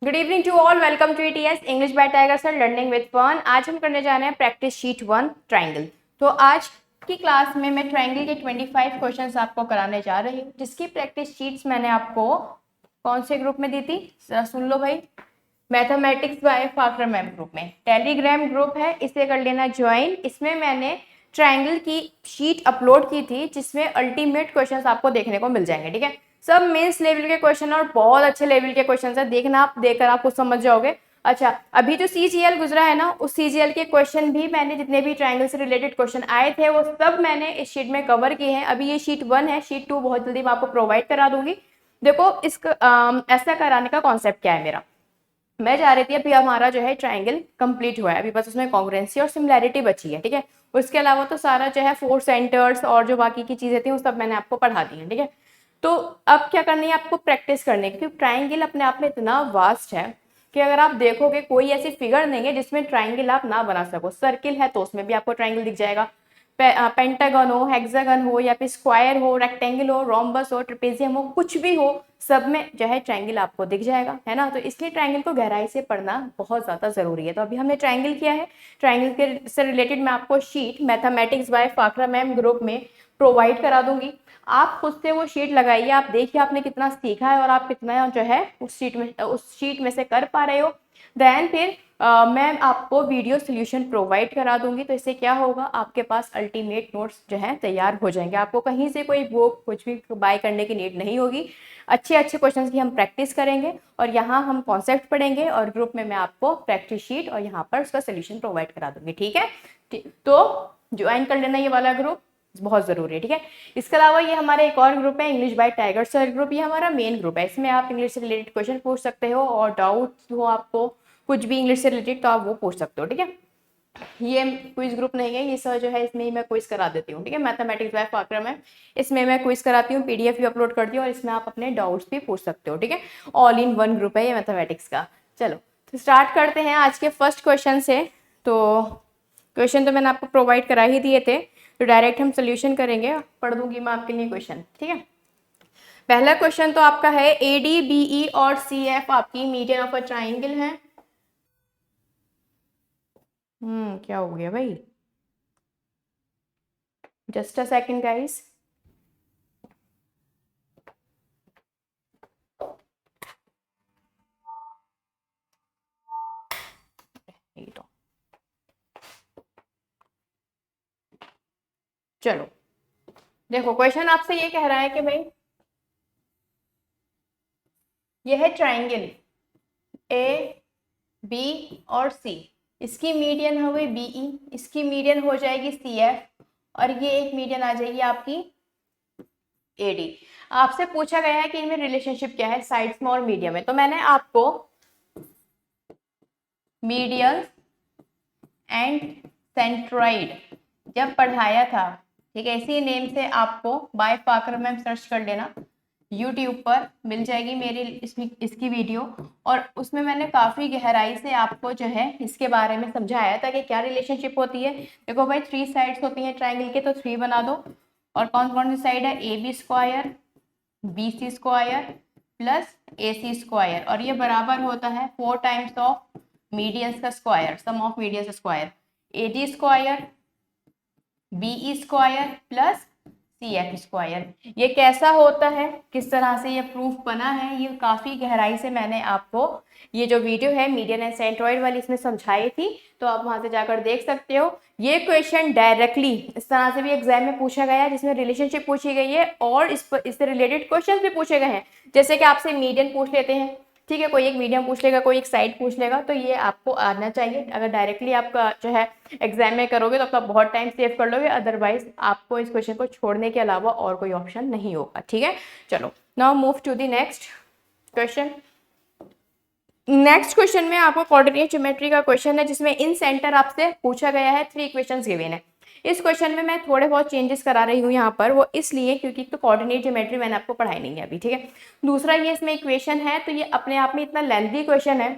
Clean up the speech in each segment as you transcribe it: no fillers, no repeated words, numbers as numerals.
Good evening to all, welcome to ETS English by Tiger sir learning with fun. आज हम करने जा रहे हैं प्रैक्टिस शीट 1 ट्राइंगल। तो आज की क्लास में मैं ट्राइंगल के 25 क्वेश्चंस आपको कराने जा रही हूँ, जिसकी प्रैक्टिस शीट्स मैंने आपको कौन से ग्रुप में दी थी, सुन लो भाई। Mathematics bye Fakhar ma'am group में, टेलीग्राम ग्रुप है, इसे कर लेना ज्वाइन। इसमें मैंने ट्राइंगल की शीट अपलोड की थी, जिसमें अल्टीमेट क्वेश्चंस आपको देखने को मिल जाएंगे। ठीक है, सब मेंस लेवल के क्वेश्चन और बहुत अच्छे लेवल के क्वेश्चन है। देखना, आप देखकर आप कुछ समझ जाओगे। अच्छा, अभी जो सीजीएल गुजरा है ना, उस सीजीएल के क्वेश्चन भी मैंने, जितने भी ट्राइंगल से रिलेटेड क्वेश्चन आए थे, वो सब मैंने इस शीट में कवर किए हैं। अभी ये शीट 1 है, शीट 2 बहुत जल्दी मैं आपको प्रोवाइड करा दूंगी। देखो, इसका ऐसा कराने का कॉन्सेप्ट क्या है मेरा। मैं जा रही थी, अभी हमारा जो है ट्राइंगल कंप्लीट हुआ है, अभी बस उसमें कॉन्ग्रुएंसी और सिमिलैरिटी बची है। ठीक है, उसके अलावा तो सारा जो है 4 सेंटर्स और जो बाकी की चीजें थी वो सब मैंने आपको पढ़ा दी है। ठीक है, तो अब क्या करनी है आपको, प्रैक्टिस करने की, क्योंकि ट्राइंगल अपने आप में इतना वास्ट है कि अगर आप देखोगे कोई ऐसी फिगर नहीं है जिसमें ट्राइंगल आप ना बना सको। सर्किल है तो उसमें भी आपको ट्राइंगल दिख जाएगा, पेंटागन हो, हेक्सागन हो, या फिर स्क्वायर हो, रेक्टेंगल हो, रोम्बस हो, ट्रेपेजियम हो, कुछ भी हो, सब में जो है ट्राइंगल आपको दिख जाएगा, है ना। तो इसलिए ट्राइंगल को गहराई से पढ़ना बहुत ज़्यादा ज़रूरी है। तो अभी हमने ट्राइंगल किया है, ट्राइंगल के से रिलेटेड मैं आपको sheet mathematics bye Fakhra ma'am group में प्रोवाइड करा दूंगी। आप खुद से वो शीट लगाइए, आप देखिए आपने कितना सीखा है और आप कितना जो है उस शीट में से कर पा रहे हो। देन फिर मैं आपको वीडियो सोल्यूशन प्रोवाइड करा दूंगी। तो इससे क्या होगा, आपके पास अल्टीमेट नोट्स जो है तैयार हो जाएंगे। आपको कहीं से कोई बुक कुछ भी बाय करने की नीड नहीं होगी। अच्छे अच्छे क्वेश्चंस की हम प्रैक्टिस करेंगे और यहाँ हम कॉन्सेप्ट पढ़ेंगे और ग्रुप में मैं आपको प्रैक्टिस शीट और यहाँ पर उसका सोल्यूशन प्रोवाइड करा दूंगी। ठीक है, तो ज्वाइन कर लेना ये वाला ग्रुप, बहुत जरूरी है। ठीक है, इसके अलावा ये हमारा एक और ग्रुप है, English by Tiger sir group. ये हमारा मेन ग्रुप है, इसमें आप इंग्लिश से रिलेटेड क्वेश्चन पूछ सकते हो और डाउट हो आपको कुछ भी इंग्लिश से रिलेटेड तो आप वो पूछ सकते हो। ठीक है, ये क्विज ग्रुप नहीं है, ये सर जो है इसमें ही मैं क्विज करा देती हूँ। ठीक है, मैथमेटिक्स बाय फाखरा में इसमें मैं क्विज कराती हूँ, पीडीएफ भी अपलोड करती हूँ और इसमें आप अपने डाउट्स भी पूछ सकते हो। ठीक है, ऑल इन वन ग्रुप है ये मैथमेटिक्स का। चलो, तो स्टार्ट करते हैं आज के फर्स्ट क्वेश्चन से। तो क्वेश्चन तो मैंने आपको प्रोवाइड करा ही दिए थे, तो डायरेक्ट हम सोल्यूशन करेंगे। पढ़ दूंगी मैं आपके लिए क्वेश्चन। ठीक है, पहला क्वेश्चन तो आपका है, ए डी बी ई और सी एफ आपकी मीडियन ऑफ अ ट्राइंगल है। क्या हो गया भाई, जस्ट अ सेकंड गाइस। चलो, देखो क्वेश्चन आपसे ये कह रहा है कि भाई ये है ट्राइंगल ए बी और सी, इसकी मीडियन हो गई बीई, इसकी मीडियन हो जाएगी सी एफ और ये एक मीडियन आ जाएगी आपकी एडी। आपसे पूछा गया है कि इनमें रिलेशनशिप क्या है साइड्स में और मीडियम में। तो मैंने आपको मीडियन एंड सेंट्रॉइड जब पढ़ाया था, ठीक है, इसी नेम से आपको बाय फाखर मैम सर्च कर लेना, यूट्यूब पर मिल जाएगी मेरी इसकी वीडियो। और उसमें मैंने काफ़ी गहराई से आपको जो है इसके बारे में समझाया था कि क्या रिलेशनशिप होती है। देखो भाई, 3 साइड्स होती हैं ट्राइंगल के, तो 3 बना दो। और कौन कौन सी साइड है, A B square, B C square plus A C square, और ये बराबर होता है 4 टाइम्स ऑफ मीडियंस का square, sum of medians square, A D square, B square plus C F square. ये कैसा होता है, किस तरह से ये प्रूफ बना है, ये काफ़ी गहराई से मैंने आपको ये जो वीडियो है मीडियन एंड सेंट्रॉइड वाली इसमें समझाई थी, तो आप वहां से जाकर देख सकते हो। ये क्वेश्चन डायरेक्टली इस तरह से भी एग्जाम में पूछा गया है, जिसमें रिलेशनशिप पूछी गई है और इससे रिलेटेड क्वेश्चन भी पूछे गए हैं। जैसे कि आपसे मीडियन पूछ लेते हैं, ठीक है, कोई एक मीडियम पूछ लेगा, कोई एक साइड पूछ लेगा, तो ये आपको आना चाहिए। अगर डायरेक्टली आपका जो है एग्जाम में करोगे तो आप बहुत टाइम सेव कर लोगे, अदरवाइज आपको इस क्वेश्चन को छोड़ने के अलावा और कोई ऑप्शन नहीं होगा। ठीक है, चलो now move to the next question. Next question में आपको कोऑर्डिनेट ज्योमेट्री का क्वेश्चन है, जिसमें इन सेंटर आपसे पूछा गया है, 3 क्वेश्चंस गिवन है। इस क्वेश्चन में मैं थोड़े बहुत चेंजेस करा रही हूँ यहाँ पर, वो इसलिए क्योंकि तो कोऑर्डिनेट ज्योमेट्री मैंने आपको पढ़ाई नहीं है अभी। ठीक है, दूसरा ये इसमें इक्वेशन है, तो ये अपने आप में इतना लेंथी क्वेश्चन है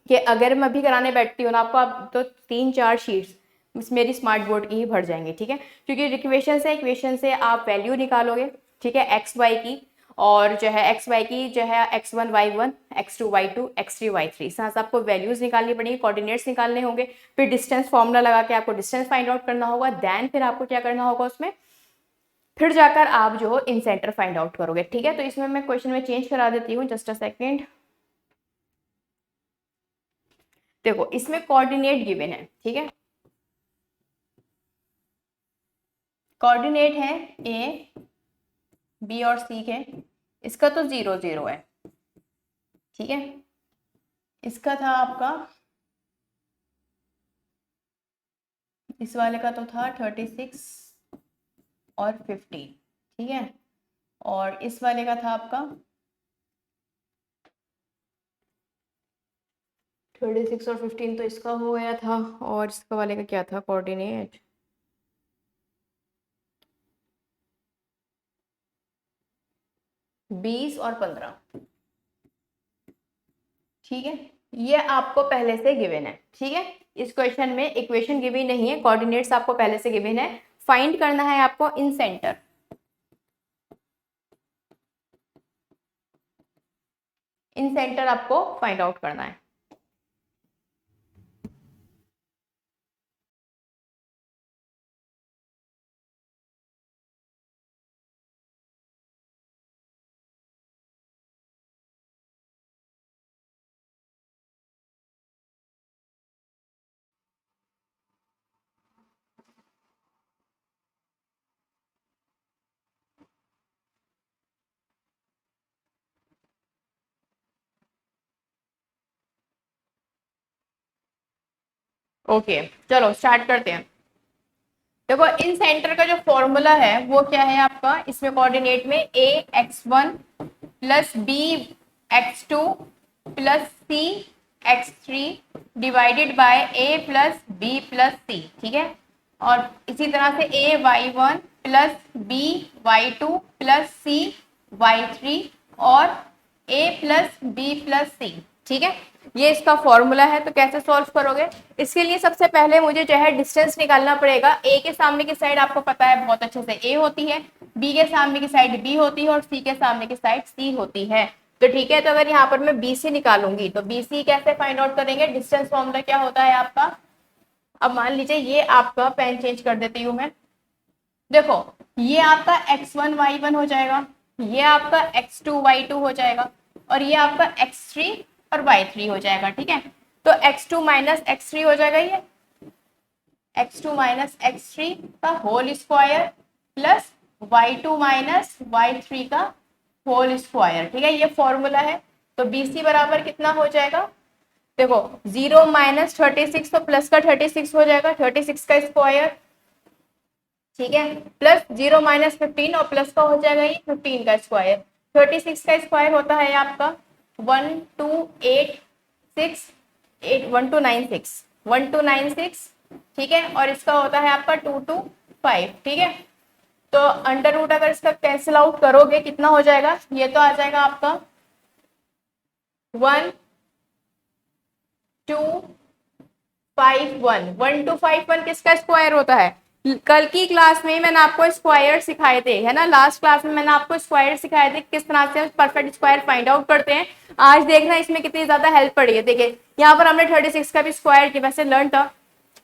कि अगर मैं अभी कराने बैठती हूँ ना आपको, आप तो 3-4 शीट्स मेरी स्मार्ट बोर्ड की ही भर जाएंगे। ठीक है, क्योंकि इक्वेशन से आप वैल्यू निकालोगे, ठीक है, एक्स वाई की, और जो है एक्स वाई की जो है x1 y1 x2 y2 x3 y3, इस तरह से आपको वैल्यूज निकालनी पड़ेगी, कोऑर्डिनेट्स निकालने होंगे, फिर डिस्टेंस फॉर्मूला लगा के आपको डिस्टेंस फाइंड आउट करना होगा, देन फिर आपको क्या करना होगा उसमें, फिर जाकर आप जो इन सेंटर फाइंड आउट करोगे। ठीक है, तो इसमें मैं क्वेश्चन में चेंज करा देती हूँ, जस्ट अ सेकेंड। देखो इसमें कोऑर्डिनेट गिवन है, ठीक है, कोऑर्डिनेट है ए बी और सी के, इसका तो 0 0 है, ठीक है, इसका था आपका, इस वाले का तो था 36 और 15, ठीक है, और इस वाले का था आपका 36 और 15, तो इसका हो गया था, और इसका वाले का क्या था कोऑर्डिनेट, 20 और 15, ठीक है, ये आपको पहले से गिवन है। ठीक है, इस क्वेश्चन में इक्वेशन गिवन नहीं है, कोऑर्डिनेट्स आपको पहले से गिवन है, फाइंड करना है आपको इन सेंटर, इन सेंटर आपको फाइंड आउट करना है। ओके चलो स्टार्ट करते हैं। देखो इन सेंटर का जो फॉर्मूला है वो क्या है आपका, इसमें कोऑर्डिनेट में a x1 plus b x2 plus c x3 divided by a plus b plus c, ठीक है, और इसी तरह से a y1 plus b y2 plus c y3 और a plus b plus c, ठीक है, ये इसका फॉर्मूला है। तो कैसे सॉल्व करोगे, इसके लिए सबसे पहले मुझे जो है डिस्टेंस निकालना पड़ेगा। ए के सामने की साइड आपको पता है बहुत अच्छे से ए होती है, बी के सामने की साइड बी होती है और सी के सामने की साइड सी होती है। तो ठीक है, तो अगर यहाँ पर मैं बी सी निकालूंगी तो बी सी कैसे फाइंड आउट करेंगे, डिस्टेंस फॉर्मूला क्या होता है आपका, अब मान लीजिए ये आपका पेन चेंज कर देती हूँ मैं, देखो ये आपका x1 y1 हो जाएगा, ये आपका x2 y2 हो जाएगा और ये आपका x3 और y3 हो जाएगा, ठीक है, तो x2 माइनस x3 हो जाएगा, ये x2 माइनस x3 का whole square plus y2 minus y3 का होल स्क्वायर, ठीक है, ये फॉर्मूला है। तो BC बराबर कितना हो जाएगा, देखो 0 माइनस 36 तो प्लस का 36 हो जाएगा, 36 का स्क्वायर, ठीक है, प्लस 0 माइनस 15 और प्लस का हो जाएगा ये 15 का स्क्वायर, 36 का स्क्वायर होता है आपका 1296, ठीक है, और इसका होता है आपका 225, ठीक है, तो अंडर रूट अगर इसका कैंसिल आउट करोगे कितना हो जाएगा, ये तो आ जाएगा आपका 1251 किसका स्क्वायर होता है, कल की क्लास में मैंने आपको स्क्वायर सिखाए थे, है ना, लास्ट क्लास में मैंने आपको स्क्वायर सिखाए थे किस तरह से हम परफेक्ट स्क्वायर फाइंड आउट करते हैं। आज देखना इसमें कितनी ज्यादा हेल्प पड़ी है। देखिए यहाँ पर हमने 36 का भी स्क्वायर की वैसे लर्न था,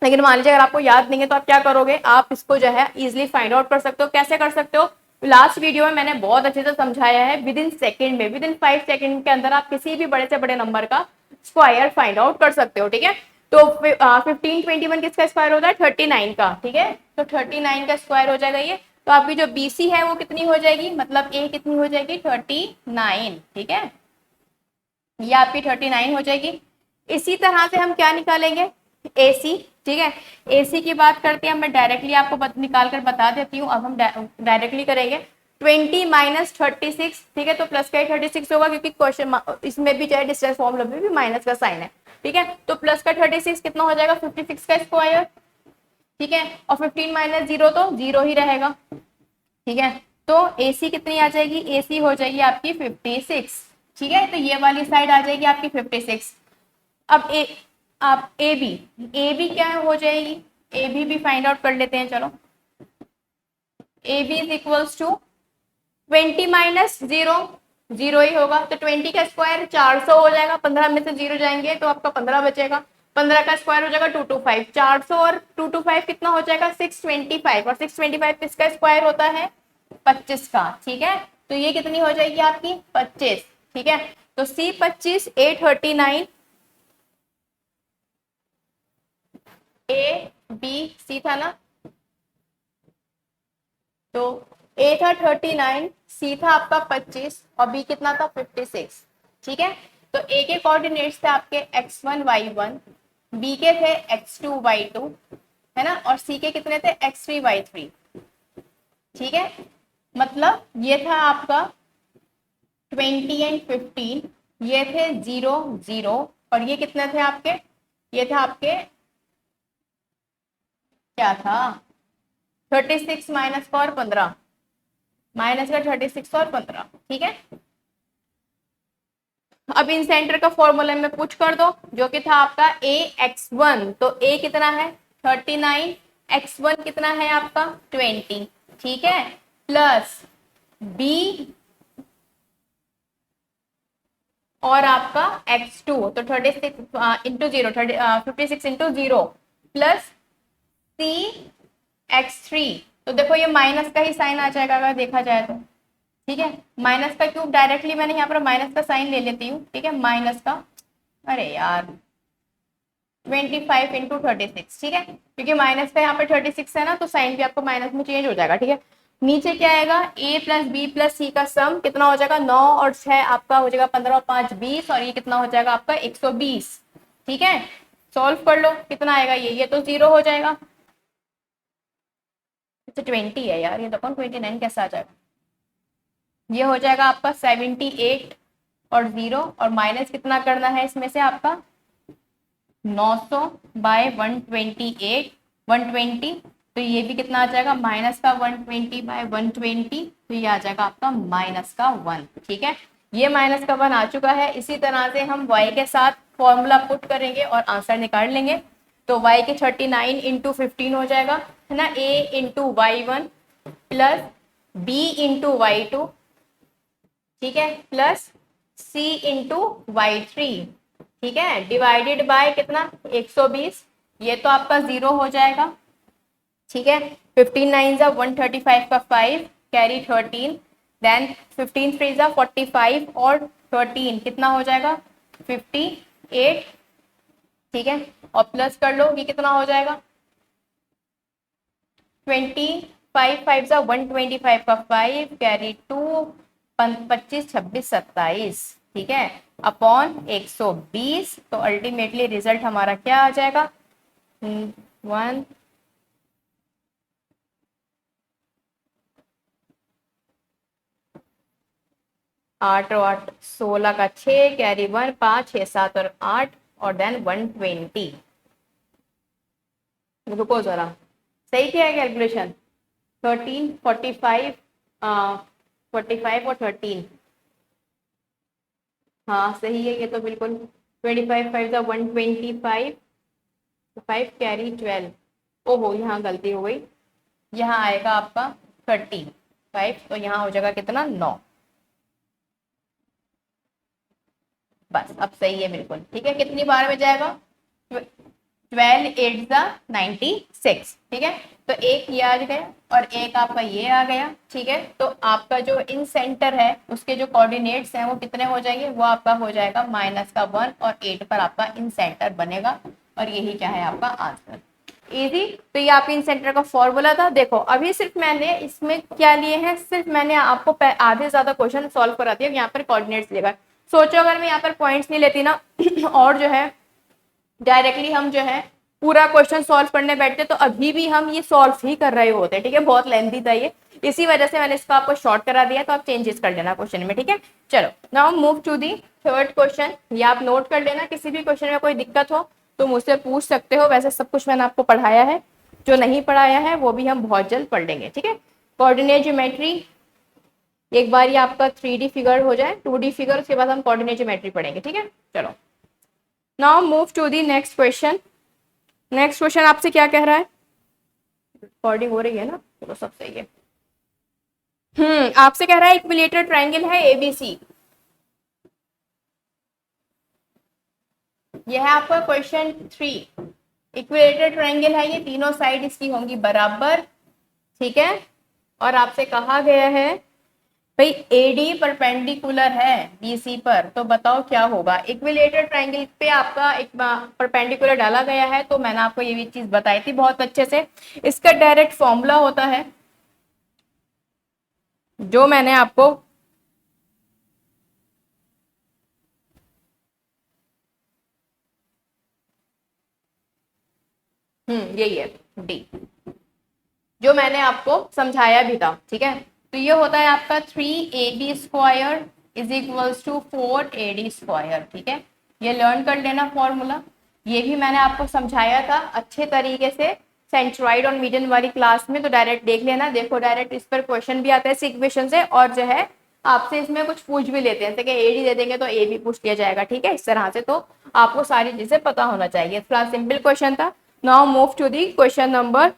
लेकिन मान लीजिए अगर आपको याद नहीं है तो आप क्या करोगे, आप इसको जो है इजिली फाइंड आउट कर सकते हो। कैसे कर सकते हो, लास्ट वीडियो में मैंने बहुत अच्छे से समझाया है, विद इन सेकेंड में, विद इन 5 सेकेंड के अंदर आप किसी भी बड़े से बड़े नंबर का स्क्वायर फाइंड आउट कर सकते हो, ठीक है। तो 1521 किसका स्क्वायर होता है, 39 का, ठीक है, तो 39 का स्क्वायर हो जाएगा ये। तो आपकी जो BC है वो कितनी हो जाएगी, मतलब A कितनी हो जाएगी 39, ठीक है, ये आपकी 39 हो जाएगी। इसी तरह से हम क्या निकालेंगे, AC, ठीक है, AC की बात करते हैं, मैं डायरेक्टली आपको निकाल कर बता देती हूँ। अब हम डायरेक्टली करेंगे 20 माइनस 36, ठीक है, तो प्लस का 36 होगा क्योंकि क्वेश्चन इसमें भी चाहे डिस्टेंस फॉर्मूला में भी माइनस का साइन है, ठीक है, तो प्लस का 36 कितना हो जाएगा 56 का स्क्वायर, ठीक है, और 15 माइनस 0 तो 0 ही रहेगा, ठीक है, तो AC कितनी आ जाएगी, AC हो जाएगी आपकी 56, ठीक है, तो ये वाली साइड आ जाएगी आपकी 56। अब आप ए बी क्या हो जाएगी, ए बी भी फाइंड आउट कर लेते हैं, चलो, A B is equals to 20 minus zero, zero ही होगा, तो 20 का स्क्वायर 400 हो जाएगा, 15 में से जीरो जाएंगे तो आपका 15 बचेगा, 15 का स्क्वायर हो जाएगा 225, 400 और 225 कितना हो जाएगा 625, और 625 किसका स्क्वायर होता है 25 का, ठीक है। तो ये कितनी हो जाएगी आपकी 25, ठीक है। तो C 25 A39, ABC था ना, तो A था 39, C था आपका 25 और B कितना था 56, ठीक है। तो A के कोऑर्डिनेट्स थे आपके x1 y1, B के थे x2 y2, है ना, और C के कितने थे x3 y3, ठीक है। मतलब ये था आपका 20 एंड 15, ये थे 0 0, और ये कितने थे आपके, ये था आपके क्या था 36 माइनस का और 15, माइनस का 36 और 15, ठीक है। अब इन सेंटर का फॉर्मूला में पुट कर दो, जो कि था आपका a x1, तो a कितना है 39, x1 कितना है आपका 20, ठीक है, प्लस b और आपका x2, तो 36 into zero 56 into zero, plus c x3, तो देखो ये माइनस का ही साइन आ जाएगा अगर देखा जाए तो, ठीक है। माइनस का क्यूब डायरेक्टली मैंने यहाँ पर माइनस का साइन ले लेती हूँ, ठीक है, माइनस का, अरे यार 25 इंटू 36, ठीक है, क्योंकि माइनस का यहाँ पर 36 है ना, तो साइन भी आपको माइनस में चेंज हो जाएगा, ठीक है। नीचे क्या आएगा a प्लस बी प्लस सी का सम कितना हो जाएगा 9 और 6 आपका हो जाएगा 15 और 5 20, और ये कितना हो जाएगा आपका 120, ठीक है। सॉल्व कर लो कितना आएगा, ये तो जीरो हो जाएगा, तो 20 है यार, ये देखो 29 कैसे आ जाएगा, ये हो जाएगा आपका 78 और जीरो, और माइनस कितना करना है इसमें से आपका 900 बाय 128, 120, तो ये भी कितना आ जाएगा माइनस का 120 बाय 120, तो ये आ जाएगा आपका माइनस का 1, ठीक है। ये माइनस का 1 आ चुका है। इसी तरह से हम y के साथ फॉर्मूला पुट करेंगे और आंसर निकाल लेंगे। तो y के 39 इंटू 15 हो जाएगा, है ना, a into y1 plus b into y2, ठीक है, प्लस c इंटू y3, ठीक है, डिवाइडेड बाय कितना 120, ये तो आपका जीरो हो जाएगा, ठीक है। 15 9 जा 135 का 5 कैरी 13, देन 15 3 जा 45 और 13 कितना हो जाएगा 58, ठीक है, और प्लस कर लो ये कितना हो जाएगा 25 5 जा 125 का 5 कैरी 2, 25 26 27, ठीक है, अपॉन 120, तो अल्टीमेटली रिजल्ट हमारा क्या आ जाएगा 1 8 और 8 16 का 6 कैरी 1 5 6 7 और 8 और देन 120, रुको जरा, सही क्या है कैलकुलेशन 13 45 45 और 13, हाँ सही है ये तो बिल्कुल, 25 5 जा 125, 5 कैरी 12, ओहो यहाँ गलती हो गई, यहाँ आएगा आपका 35, तो यहाँ हो जाएगा कितना 9, बस अब सही है बिल्कुल, ठीक है। कितनी बार में जाएगा 12 8 जा 96, ठीक है, तो एक ये आ गया और एक आपका ये आ गया, ठीक है। तो आपका जो इन सेंटर है उसके जो कोऑर्डिनेट्स हैं वो कितने हो जाएंगे, वो आपका हो जाएगा माइनस का 1 और 8 पर आपका इन सेंटर बनेगा, और यही क्या है आपका आंसर, इजी। तो ये आपके इन सेंटर का फॉर्मूला था। देखो अभी सिर्फ मैंने इसमें क्या लिए हैं, सिर्फ मैंने आपको आधे ज्यादा क्वेश्चन सॉल्व करा दिया, यहाँ पर कोऑर्डिनेट्स लेगा। सोचो अगर मैं यहाँ पर पॉइंट्स नहीं लेती ना और जो है डायरेक्टली हम जो है पूरा क्वेश्चन सॉल्व करने बैठते तो अभी भी हम ये सॉल्व ही कर रहे होते, ठीक है, बहुत लेंथी था ये, इसी वजह से मैंने इसको आपको शॉर्ट करा दिया, तो आप चेंजेस कर लेना क्वेश्चन में, ठीक है। चलो now move to the third question, ये आप नोट कर लेना, किसी भी क्वेश्चन में कोई दिक्कत हो तो मुझसे पूछ सकते हो, वैसे सब कुछ मैंने आपको पढ़ाया है, जो नहीं पढ़ाया है वो भी हम बहुत जल्द पढ़ लेंगे, ठीक है। कोऑर्डिनेट ज्योमेट्री एक बार ये आपका 3D फिगर हो जाए, 2D फिगर, उसके बाद हम कोऑर्डिनेट ज्योमेट्री पढ़ेंगे, ठीक है। चलो now move to the next question. Next question आपसे क्या कह रहा है, रिकॉर्डिंग हो रही है ना, चलो सब सही है। आपसे कह रहा है इक्विलेटरल ट्रायंगल है एबीसी। यह है आपका क्वेश्चन 3। इक्विलेटरल ट्रायंगल है, ये तीनों साइड इसकी होंगी बराबर, ठीक है। और आपसे कहा गया है भाई एडी परपेंडिकुलर है बीसी पर, तो बताओ क्या होगा। इक्विलेटरल ट्रायंगल पे आपका एक परपेंडिकुलर डाला गया है, तो मैंने आपको ये भी चीज बताई थी बहुत अच्छे से। इसका डायरेक्ट फॉर्मूला होता है जो मैंने आपको यही है डी, जो मैंने आपको समझाया भी था, ठीक है। तो ये होता है आपका 3ab² is equals to 4ad², ठीक है। ये लर्न कर लेना फॉर्मूला, ये भी मैंने आपको समझाया था अच्छे तरीके से सेंट्रॉइड और मीडियन वाली क्लास में, तो डायरेक्ट देख लेना। देखो डायरेक्ट इस पर क्वेश्चन भी आता है इस इक्वेशन से, और जो है आपसे इसमें कुछ पूछ भी लेते हैं, जैसे कि एडी दे देंगे तो ए भी पूछ लिया जाएगा, ठीक है, इस तरह से। तो आपको सारी चीजें पता होना चाहिए। थोड़ा सिंपल क्वेश्चन था। Now move to the question number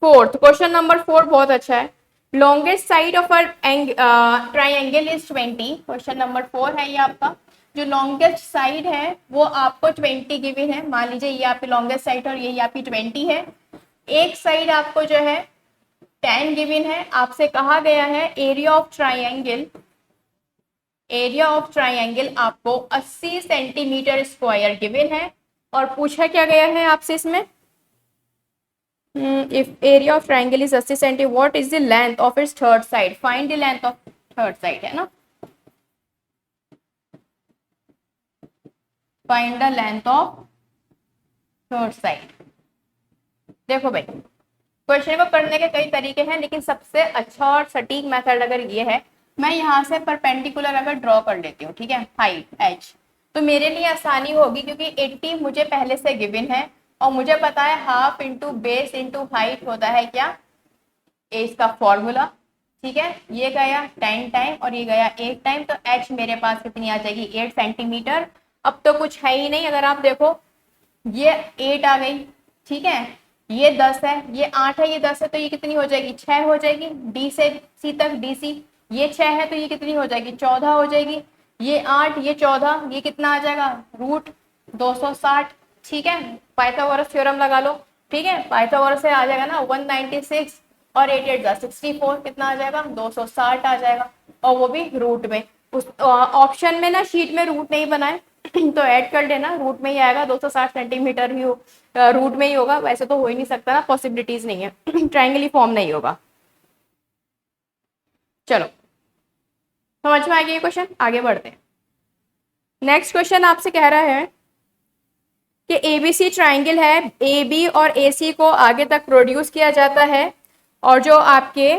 4। Question number 4 बहुत अच्छा है। Longest side of a triangle is 20। Question number 4 है ये आपका। जो लॉन्गेस्ट साइड है वो आपको 20 गिवन है। मान लीजिए ये आपकी लॉन्गेस्ट साइड और ये आपकी 20 है। एक साइड आपको जो है 10 गिवन है। आपसे कहा गया है area of triangle, area of triangle आपको 80 सेंटीमीटर स्क्वायर गिवन है। और पूछा क्या गया है आपसे इसमें, if area of triangle is 80 cm, what is the length of its third side? Find the length of third side, है ना। Find the length of third side। देखो भाई क्वेश्चन को करने के कई तरीके हैं, लेकिन सबसे अच्छा और सटीक मेथड अगर ये है, मैं यहाँ से परपेंडिकुलर अगर ड्रॉ कर लेती हूँ, ठीक है, हाइट h, तो मेरे लिए आसानी होगी क्योंकि 80 मुझे पहले से गिवन है और मुझे पता है half into base into height होता है क्या, ए इसका फॉर्मूला, ठीक है। ये गया 10 टाइम और ये गया 8 टाइम, तो h मेरे पास कितनी आ जाएगी 8 सेंटीमीटर। अब तो कुछ है ही नहीं, अगर आप देखो ये 8 आ गई, ठीक है, ये 10 है, ये 8 है, ये 10 है, तो ये कितनी हो जाएगी 6 हो जाएगी। डी से सी तक डी सी, ये 6 है तो ये कितनी हो जाएगी 14 हो जाएगी। ये 8 ये 14, ये कितना आ जाएगा रूट 260, ठीक है। पाइथागोरस थ्योरम लगा लो, ठीक है, पाइथागोरस से आ जाएगा ना 196 और 8 8 64, कितना आ जाएगा 260 आ जाएगा, और वो भी रूट में। उस ऑप्शन में ना शीट में रूट नहीं बनाए तो ऐड कर लेना, रूट में ही आएगा 260 सेंटीमीटर ही रूट में ही होगा, वैसे तो हो ही नहीं सकता ना, पॉसिबिलिटीज नहीं है ट्राइंगल ही फॉर्म नहीं होगा। चलो समझ में आ गया ये क्वेश्चन, आगे बढ़ते हैं। नेक्स्ट क्वेश्चन आपसे कह रहा है कि एबीसी ट्राइंगल है, ए बी और ए सी को आगे तक प्रोड्यूस किया जाता है, और जो आपके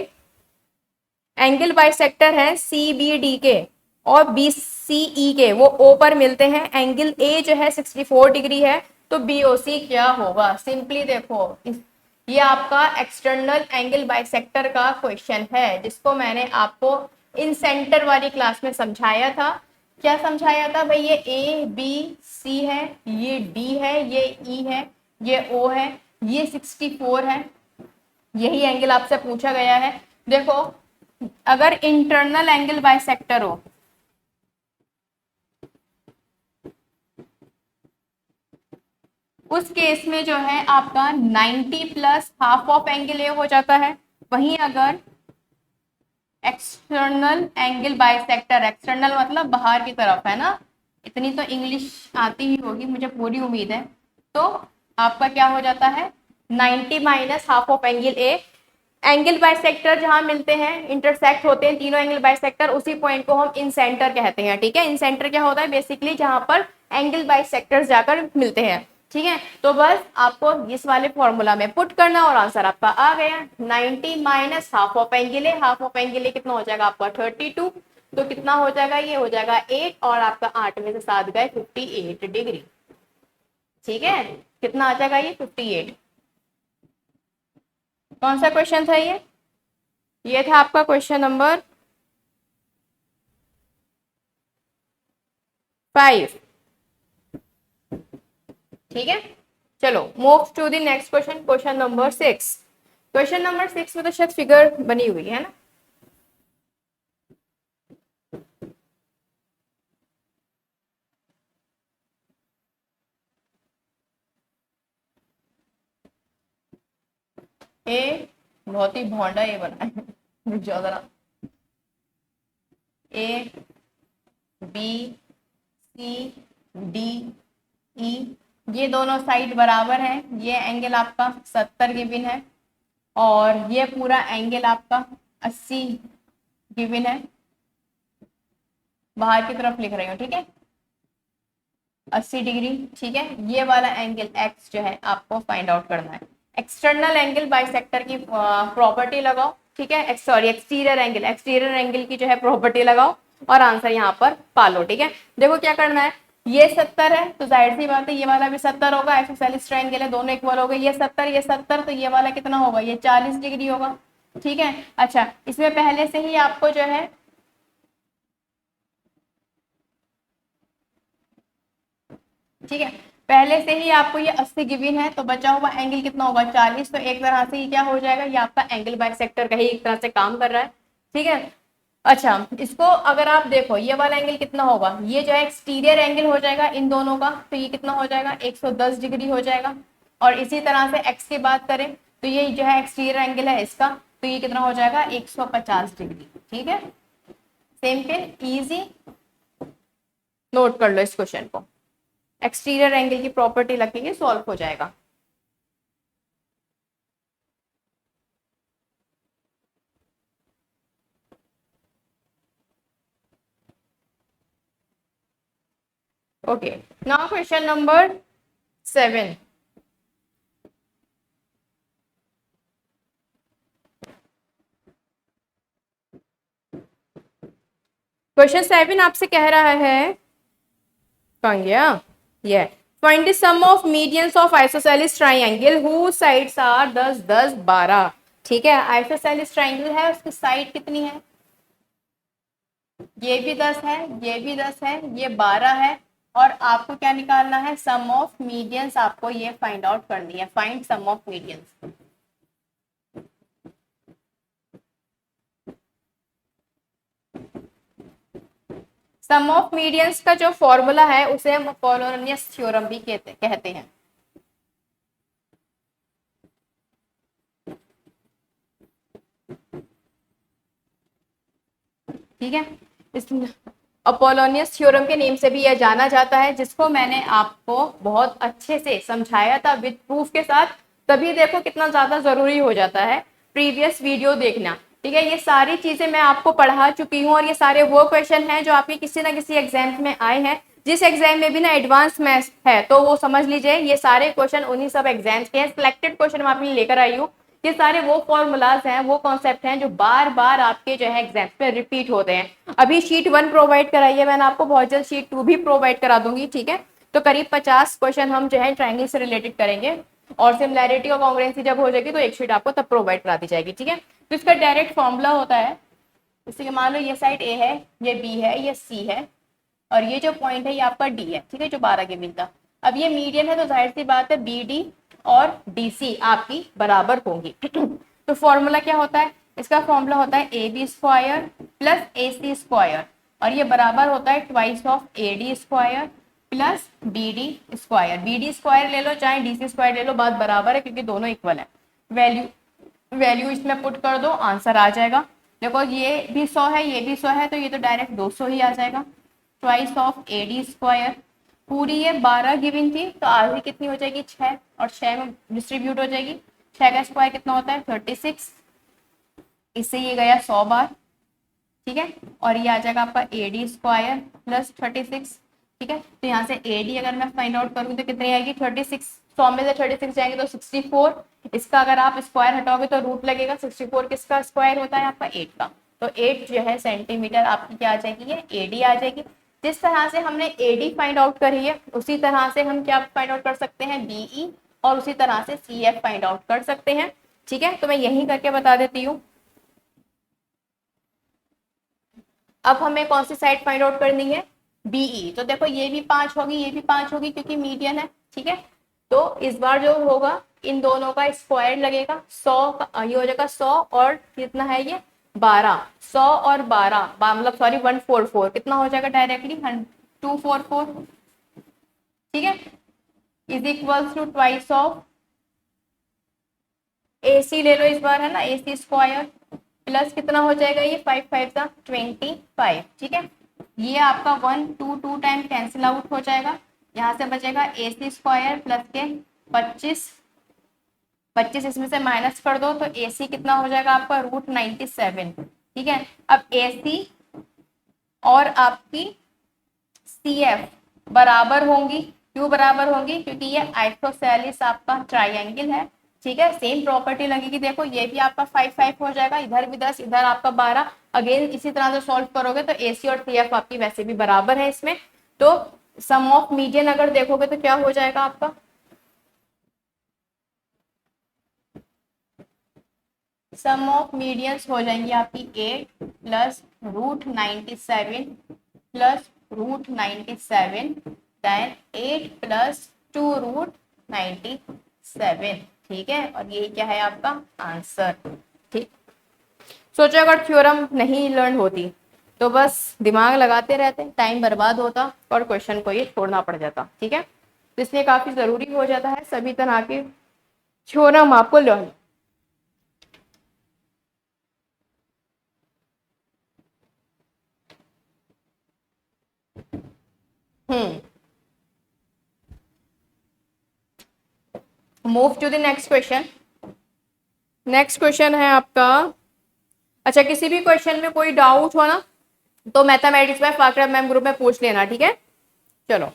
एंगल बाइसेक्टर है सी बी डी के और बी सी ई के वो ओ पर मिलते हैं। एंगल ए जो है 64 डिग्री है, तो बी ओ सी क्या होगा। सिंपली देखो ये आपका एक्सटर्नल एंगल बाइसेक्टर का क्वेश्चन है, जिसको मैंने आपको इन सेंटर वाली क्लास में समझाया था। क्या समझाया था भाई, ये ए बी सी है, ये डी है, ये ई है, ये ओ है, ये 64 है, यही एंगल आपसे पूछा गया है। देखो अगर इंटरनल एंगल बाइसेक्टर हो, उस केस में जो है आपका 90 plus half of angle A हो जाता है। वहीं अगर एक्सटर्नल एंगल बाइसेक्टर, एक्सटर्नल मतलब बाहर की तरफ है ना, इतनी तो इंग्लिश आती ही होगी मुझे पूरी उम्मीद है, तो आपका क्या हो जाता है 90 minus half of angle A. Angle bisector जहां मिलते हैं, इंटरसेक्ट होते हैं तीनों एंगल बाइसेक्टर, उसी पॉइंट को हम इंसेंटर कहते हैं, ठीक है। इंसेंटर क्या होता है बेसिकली जहां पर एंगल बाइसेक्टर्स जाकर मिलते हैं, ठीक है। तो बस आपको इस वाले फॉर्मूला में पुट करना और आंसर आपका आ गया 90 minus half of angle A. Half of angle A कितना हो जाएगा आपका 32, तो कितना हो जाएगा ये हो जाएगा 8 और आपका 8 में से 7 गए 58 डिग्री, ठीक है। कितना आ जाएगा ये 58। कौन सा क्वेश्चन था ये था आपका क्वेश्चन नंबर 5, ठीक है। चलो move to the next question, question number 6। Question number 6 में तो शायद फिगर बनी हुई है ना, ए बहुत ही भौंडा ए बना है। रुक जाओ जरा। A B C D E, ये दोनों साइड बराबर हैं। ये एंगल आपका 70 गिवन है और ये पूरा एंगल आपका 80 गिवन है। बाहर की तरफ लिख रही हूँ, ठीक है, 80 डिग्री। ठीक है, ये वाला एंगल एक्स जो है आपको फाइंड आउट करना है। एक्सटर्नल एंगल बाइसेक्टर की प्रॉपर्टी लगाओ, ठीक है, सॉरी एक्सटीरियर एंगल की जो है प्रॉपर्टी लगाओ और आंसर यहाँ पर पालो। ठीक है, देखो क्या करना है, ये 70 है तो जाहिर सी बात है ये वाला भी 70 होगा। आइसोसेलेस ट्रायंगल है, दोनों इक्वल हो गए। ये 70 तो ये वाला कितना होगा, ये 40 डिग्री होगा। ठीक है, अच्छा इसमें पहले से ही आपको जो है ठीक है, पहले से ही आपको ये 80 गिवन है तो बचा हुआ एंगल कितना होगा, 40। तो एक तरह से ये क्या हो जाएगा, ये आपका एंगल बाइसेक्टर का ही एक तरह से काम कर रहा है। ठीक है, अच्छा इसको अगर आप देखो ये वाला एंगल कितना होगा, ये जो है एक्सटीरियर एंगल हो जाएगा इन दोनों का, तो ये कितना हो जाएगा 110 डिग्री हो जाएगा। और इसी तरह से एक्स की बात करें तो ये जो है एक्सटीरियर एंगल है इसका, तो ये कितना हो जाएगा 150 डिग्री। ठीक है, सेम फिर इजी नोट कर लो इस क्वेश्चन को। एक्सटीरियर एंगल की प्रॉपर्टी लगेगी, सॉल्व हो जाएगा। Okay, now question number 7। Question 7 आपसे कह रहा है, कहाँ गया ये, find the sum of medians of isosceles triangle whose sides are 10 10 12। ठीक है, आइसोसेलेस ट्रायंगल है, उसकी साइड कितनी है, ये भी 10 है, ये भी 10 है, ये 12 है। और आपको क्या निकालना है, सम ऑफ मीडियंस आपको ये फाइंड आउट करनी है। Find sum of medians. Sum of medians का जो फॉर्मूला है उसे हम पोलोनियस थ्योरम भी कहते हैं। ठीक है, इस अपोलोनियस थ्योरम के नेम से भी यह जाना जाता है, जिसको मैंने आपको बहुत अच्छे से समझाया था विद प्रूफ के साथ। तभी देखो कितना ज्यादा जरूरी हो जाता है प्रीवियस वीडियो देखना। ठीक है, ये सारी चीजें मैं आपको पढ़ा चुकी हूँ और ये सारे वो क्वेश्चन हैं जो आपके किसी ना किसी एग्जाम में आए हैं। जिस एग्जाम में भी ना एडवांस मैथ्स है तो वो समझ लीजिए ये सारे क्वेश्चन उन्हीं सब एग्जाम्स के हैं। सिलेक्टेड क्वेश्चन मैं आपके लेकर आई हूँ। ये सारे वो फॉर्मूलाज हैं, वो कॉन्सेप्ट हैं जो बार बार आपके जो है एग्जाम पे रिपीट होते हैं। अभी शीट 1 प्रोवाइड कराई है, मैंने आपको बहुत जल्द शीट 2 भी प्रोवाइड करा दूंगी। ठीक है, तो करीब 50 क्वेश्चन हम जो है ट्रायंगल से रिलेटेड करेंगे और सिमिलैरिटी और कॉन्ग्रुएंसी जब हो जाएगी तो एक शीट आपको तब प्रोवाइड करा दी जाएगी। ठीक है, तो इसका डायरेक्ट फॉर्मूला होता है, जैसे कि मान लो ये साइड ए है, ये बी है, ये सी है और ये जो पॉइंट है ये आपका डी है। ठीक है, जो 12 के बिल था। अब ये मीडियन है तो जाहिर सी बात है बी डी और डी सी आपकी बराबर होंगी। तो फॉर्मूला क्या होता है, इसका फॉर्मूला होता है A B square plus A C square और ये बराबर होता है twice of A D square plus B D square. B D square ले लो चाहे डी सी स्क्वायर ले लो, बात बराबर है क्योंकि दोनों इक्वल है। वैल्यू इसमें पुट कर दो, आंसर आ जाएगा। देखो ये भी 100 है, ये भी 100 है, तो ये तो डायरेक्ट 200 ही आ जाएगा। Twice of A D square, पूरी ये 12 गिवन थी तो आधी कितनी हो जाएगी 6 और 6 में डिस्ट्रीब्यूट हो जाएगी। 6 का स्क्वायर कितना होता है 36, इससे ये गया 100 बार। ठीक है, और ये आ जाएगा आपका ए डी स्क्वायर प्लस 36। ठीक है, तो यहाँ से ए डी अगर मैं फाइंड आउट करूँ तो कितनी आएगी 36, 100 में से 36 जाएंगे तो 64। इसका अगर आप स्क्वायर हटाओगे तो रूट लगेगा। 64 किसका स्क्वायर होता है आपका 8 का, तो 8 जो है सेंटीमीटर आपकी क्या आ जाएगी, ये ए डी आ जाएगी। जिस तरह से हमने ए डी फाइंड आउट करी है उसी तरह से हम क्या फाइंड आउट कर सकते हैं बीई और उसी तरह से सी एफ फाइंड आउट कर सकते हैं। ठीक है, तो मैं यही करके बता देती हूँ। अब हमें कौन सी साइड फाइंड आउट करनी है, बीई। तो देखो ये भी 5 होगी, ये भी 5 होगी क्योंकि मीडियन है। ठीक है, तो इस बार जो होगा इन दोनों का स्क्वायर लगेगा, 100 का ये हो जाएगा 100 और कितना है ये 12, 100 और 12 मतलब सॉरी 144 कितना हो जाएगा डायरेक्टली 244। ठीक है, is equals to twice of AC ले लो इस बार, है ना, AC स्क्वायर प्लस कितना हो जाएगा ये 5 5 का 25, ठीक है। ये आपका 1 2 2 टाइम कैंसिल आउट हो जाएगा, यहाँ से बचेगा AC स्क्वायर प्लस के 25, 25 इसमें से माइनस कर दो तो AC कितना हो जाएगा आपका √97, ठीक है। अब AC और आपकी CF बराबर होंगी, क्यों बराबर होंगी, क्योंकि ये आइसोसेलेस आपका ट्राइंगल है, ठीक है। सेम प्रॉपर्टी लगेगी, देखो ये भी आपका 5 5 हो जाएगा, इधर भी 10, इधर आपका 12, अगेन इसी तरह से सॉल्व करोगे तो AC और CF आपकी वैसे भी बराबर है इसमें। तो सम ऑफ मीडियन अगर देखोगे तो क्या हो जाएगा आपका, सम ऑफ मीडियंस हो जाएंगी आपकी 8 प्लस √97 प्लस √97 देन 8 प्लस 2√97, ठीक है। और ये क्या है आपका आंसर, ठीक। सोचो अगर थ्योरम नहीं लर्न होती तो बस दिमाग लगाते रहते, टाइम बर्बाद होता और क्वेश्चन को ये छोड़ना पड़ जाता, ठीक है। तो इसलिए काफी जरूरी हो जाता है सभी तरह के थ्योरम आपको learn. Move to the next question. Next question है आपका, अच्छा किसी भी क्वेश्चन में कोई डाउट हो ना तो मैथमेटिक्स में फाकरा मैम ग्रुप में पूछ लेना, ठीक है। चलो,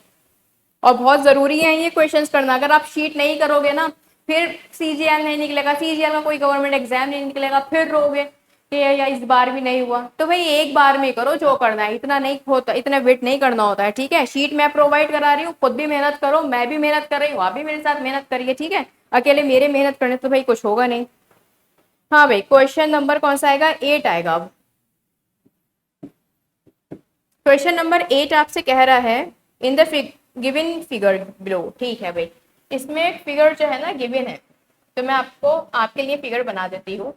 और बहुत जरूरी है ये क्वेश्चंस करना, अगर आप शीट नहीं करोगे ना फिर CGL नहीं निकलेगा, CGL में कोई गवर्नमेंट एग्जाम नहीं निकलेगा, फिर रोगे कि या इस बार भी नहीं हुआ। तो भाई एक बार में करो जो करना है, इतना नहीं होता, इतना वेट नहीं करना होता है, ठीक है। शीट मैं प्रोवाइड करा रही हूँ, खुद भी मेहनत करो, मैं भी मेहनत कर रही हूँ, आप भी मेरे साथ मेहनत करिए, ठीक है। अकेले मेरे मेहनत करने तो भाई कुछ होगा नहीं। हाँ भाई, क्वेश्चन नंबर कौन सा आएगा, 8 आएगा। अब क्वेश्चन नंबर 8 आपसे कह रहा है in the given figure below, ठीक है भाई। इसमें फिगर जो है ना गिवन है, तो मैं आपको आपके लिए फिगर बना देती हूँ।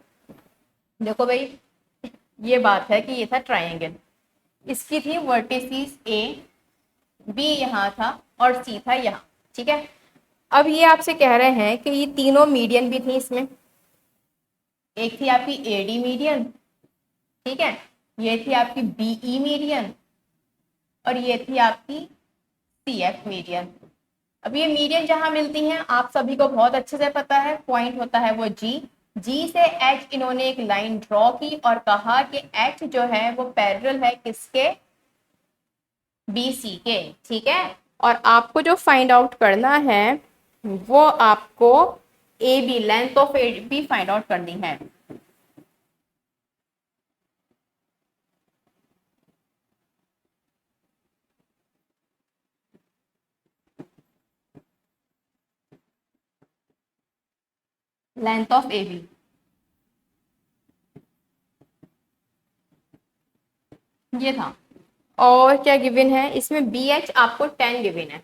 देखो भाई, ये बात है कि ये था ट्राइंगल, इसकी थी वर्टिसेस A, B यहाँ था और C था यहाँ, ठीक है। अब ये आपसे कह रहे हैं कि ये तीनों मीडियन भी थी इसमें, एक थी आपकी AD मीडियन, ठीक है, ये थी आपकी BE मीडियन और ये थी आपकी CF मीडियन। अब ये मीडियन जहां मिलती हैं आप सभी को बहुत अच्छे से पता है, पॉइंट होता है वो G से H इन्होंने एक लाइन ड्रॉ की और कहा कि H जो है वो पैरेलल है किसके, BC के, ठीक है। और आपको जो फाइंड आउट करना है वो आपको AB length of AB find out करनी है। लेंथ ऑफ AB ये था, और क्या गिवन है इसमें, BH आपको 10 गिवन है,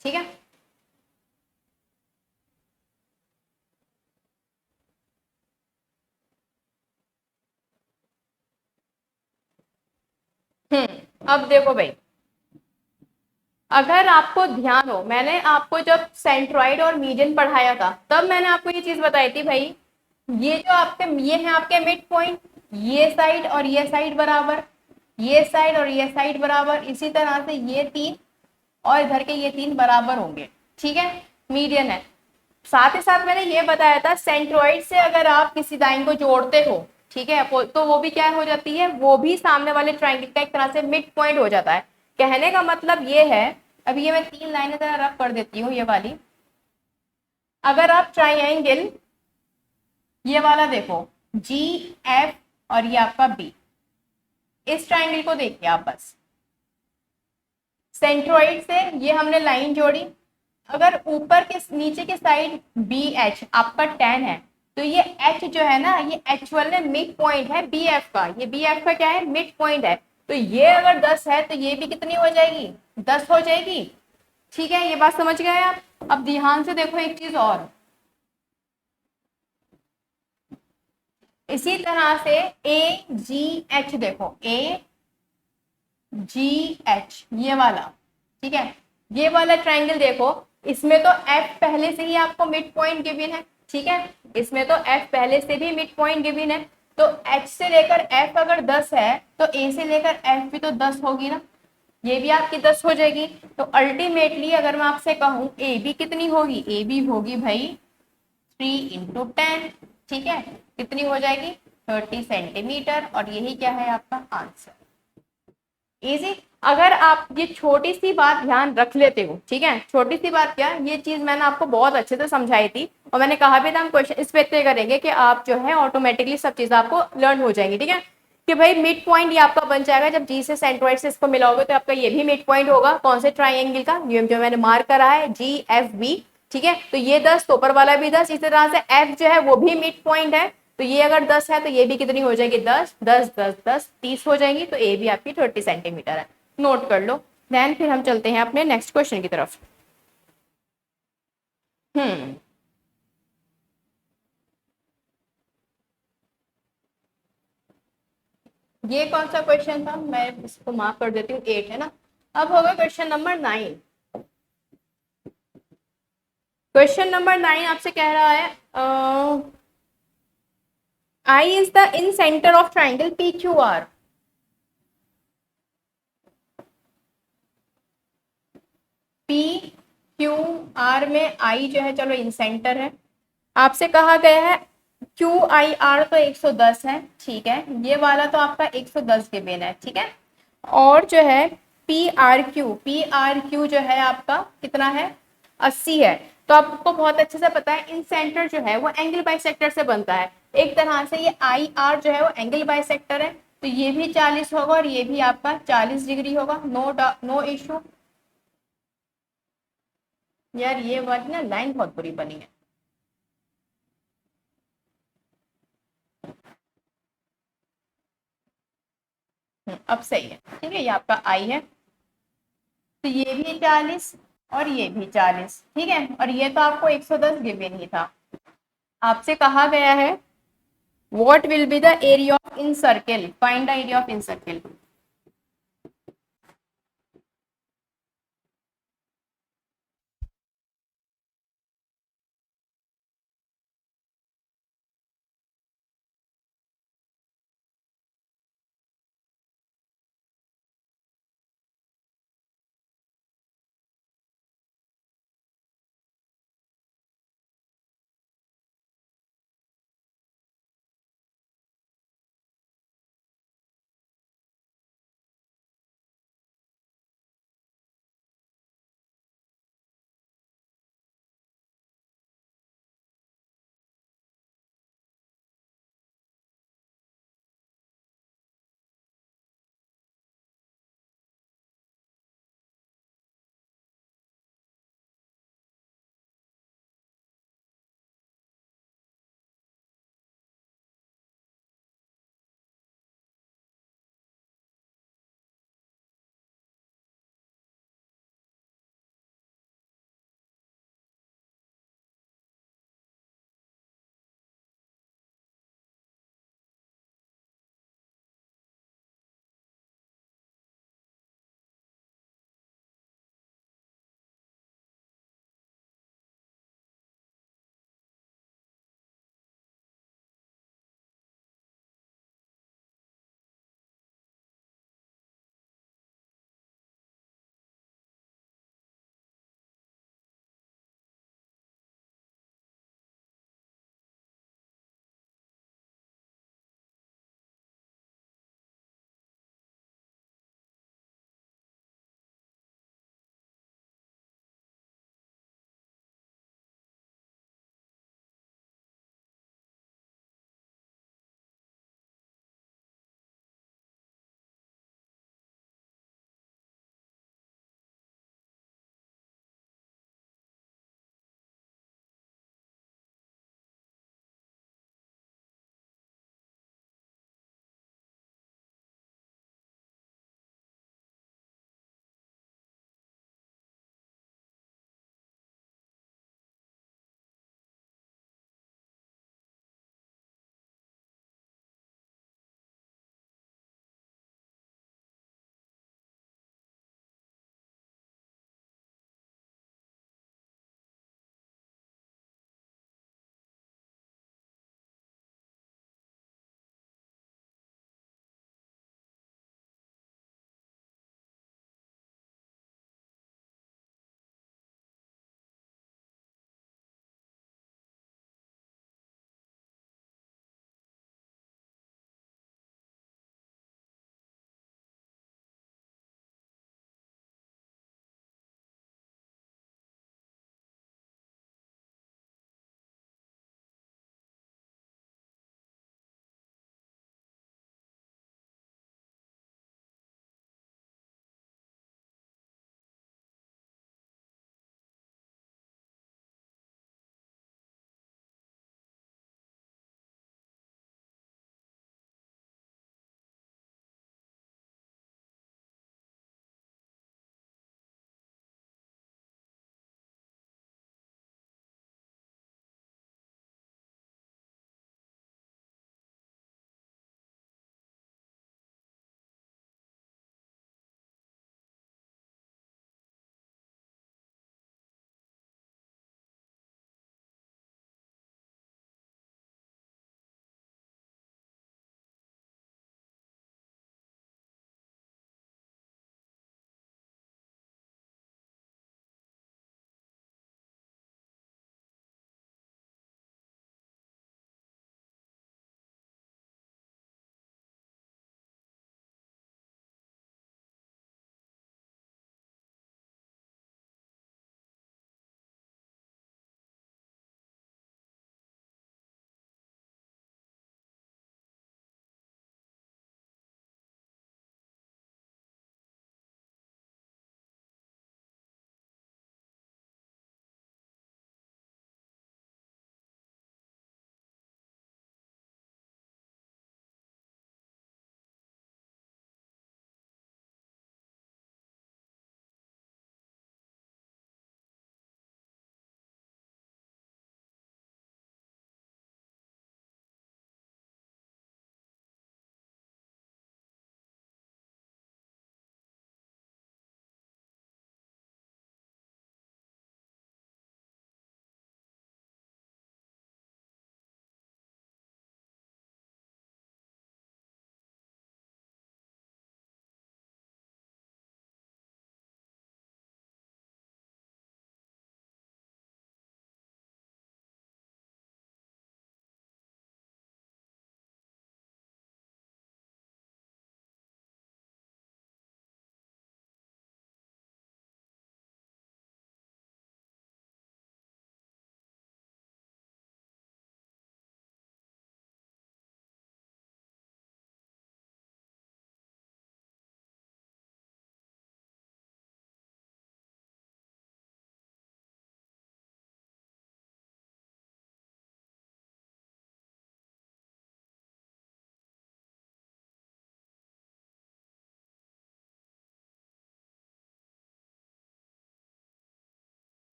ठीक है। अब देखो भाई, अगर आपको ध्यान हो, मैंने आपको जब सेंट्रॉइड और मीडियन पढ़ाया था तब मैंने आपको ये चीज बताई थी भाई, ये जो आपके ये है आपके मिड पॉइंट, ये साइड और ये साइड बराबर, ये साइड और ये साइड बराबर, इसी तरह से ये तीन और इधर के ये तीन बराबर होंगे, ठीक है, मीडियन है। साथ ही साथ मैंने ये बताया था सेंट्रॉइड से अगर आप किसी लाइन को जोड़ते हो, ठीक है, तो वो भी क्या हो जाती है, वो भी सामने वाले ट्राइंगल का एक तरह से मिड पॉइंट हो जाता है। कहने का मतलब ये है, अब ये मैं 3 लाइनें जरा रफ कर देती हूँ, ये वाली, अगर आप ट्राइंगल ये वाला देखो GF और ये आपका B, इस ट्राइंगल को देखिए आप, बस सेंट्रॉइड से ये हमने लाइन जोड़ी, अगर ऊपर के नीचे के साइड BH आपका 10 है तो ये H जो है ना, ये एक्चुअल में मिड पॉइंट है BF का, ये BF का क्या है, मिड पॉइंट है। तो ये अगर 10 है तो ये भी कितनी हो जाएगी, 10 हो जाएगी, ठीक है। ये बात समझ गए आप। अब ध्यान से देखो एक चीज और, इसी तरह से AGH देखो, AGH ये वाला, ठीक है, ये वाला ट्राइंगल देखो, इसमें तो f पहले से ही आपको मिड पॉइंट गिवन है, ठीक है, इसमें तो f पहले से भी मिड पॉइंट गिवन है, तो h से लेकर f अगर 10 है तो a से लेकर f भी तो 10 होगी ना, ये भी आपकी 10 हो जाएगी। तो अल्टीमेटली अगर मैं आपसे कहूं ए बी कितनी होगी, ए बी होगी भाई 3 × 10, ठीक है, कितनी हो जाएगी 30 सेंटीमीटर, और यही क्या है आपका आंसर। इजी। अगर आप ये छोटी सी बात ध्यान रख लेते हो, ठीक है, छोटी सी बात क्या, ये चीज मैंने आपको बहुत अच्छे से समझाई थी, और मैंने कहा भी था हम क्वेश्चन इस पे इतने करेंगे कि आप जो है ऑटोमेटिकली सब चीजें आपको लर्न हो जाएंगी, ठीक है, कि भाई मिड पॉइंट ये आपका बन जाएगा जब जी से सेंट्रॉइड से इसको मिलाओगे तो आपका ये भी मिड पॉइंट होगा, कौन से ट्राइंगल का, ये जो मैंने मार्क करा है GFB, ठीक है, तो ये 10 तो ऊपर वाला भी 10, इसी तरह से F जो है वो भी मिड पॉइंट है, तो ये अगर 10 है तो ये भी कितनी हो जाएगी 10 10 10 10 30 हो जाएंगी, तो ए भी आपकी 30 सेंटीमीटर है, नोट कर लो। देन फिर हम चलते हैं अपने नेक्स्ट क्वेश्चन की तरफ। हम्म ये कौन सा क्वेश्चन था, मैं इसको मार्क कर देती हूँ, 8 है ना। अब होगा क्वेश्चन नंबर 9। क्वेश्चन नंबर 9 आपसे कह रहा है I is the incentre of triangle PQR। PQR में आई जो है चलो इन सेंटर है, आपसे कहा गया है QIR तो 110 है, ठीक है, ये वाला तो आपका 110 गिवन है, ठीक है, और जो है PRQ जो है आपका कितना है 80 है। तो आपको बहुत अच्छे से पता है इन सेंटर जो है वो एंगल बाइसेक्टर से बनता है, एक तरह से ये IR जो है वो एंगल बाइसेक्टर है, तो ये भी 40 होगा और ये भी आपका 40 डिग्री होगा, नो इशू। यार ये वाली ना लाइन बहुत बुरी बनी है। अब सही है, ठीक है, ये आपका आई है, तो ये भी 40 और ये भी 40, ठीक है, और ये तो आपको 110 गिवन ही था। आपसे कहा गया है what will be the area of in circle, find the area of in circle.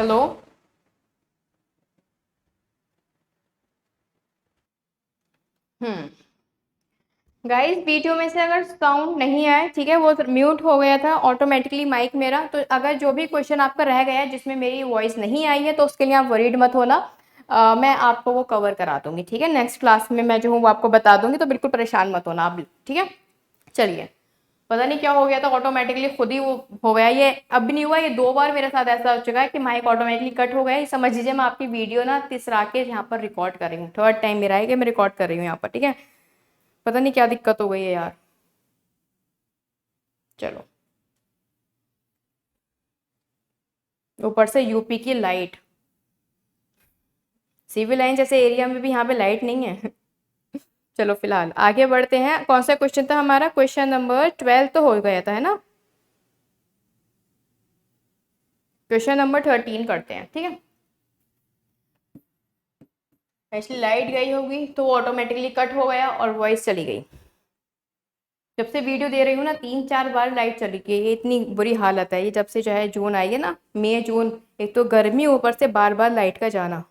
Hello guys, video में से अगर साउंड नहीं आए, ठीक है, वो म्यूट हो गया था ऑटोमेटिकली माइक मेरा, तो अगर जो भी क्वेश्चन आपका रह गया है जिसमें मेरी वॉइस नहीं आई है तो उसके लिए आप वरीड मत होना। मैं आपको वो कवर करा दूंगी, ठीक है, नेक्स्ट क्लास में मैं जो हूँ वो आपको बता दूंगी, तो बिल्कुल परेशान मत होना आप, ठीक है। चलिए, पता नहीं क्या हो गया था, ऑटोमेटिकली खुद ही वो हो गया, ये अब भी नहीं हुआ, ये 2 बार मेरे साथ ऐसा हो चुका है कि माइक ऑटोमेटिकली कट हो गया। ये समझ लीजिए मैं आपकी वीडियो ना तीसरा के यहाँ पर रिकॉर्ड कर रही हूँ, थर्ड टाइम मेरा है कि मैं रिकॉर्ड कर रही हूँ यहाँ पर, ठीक है। पता नहीं क्या दिक्कत हो गई है यार। चलो, ऊपर से यूपी की लाइट, सिविल लाइन जैसे एरिया में भी यहाँ पे लाइट नहीं है। चलो फिलहाल आगे बढ़ते हैं। कौन सा क्वेश्चन था हमारा? क्वेश्चन नंबर 12 तो हो गया था, है ना। क्वेश्चन नंबर 13 करते हैं, ठीक है। एक्चुअली लाइट गई होगी तो वो ऑटोमेटिकली कट हो गया और वॉइस चली गई। जब से वीडियो दे रही हूँ ना 3-4 बार लाइट चली गई, ये इतनी बुरी हालत है ये, जब से जो है जून आई है ना, मई जून, एक तो गर्मी ऊपर से बार बार लाइट का जाना।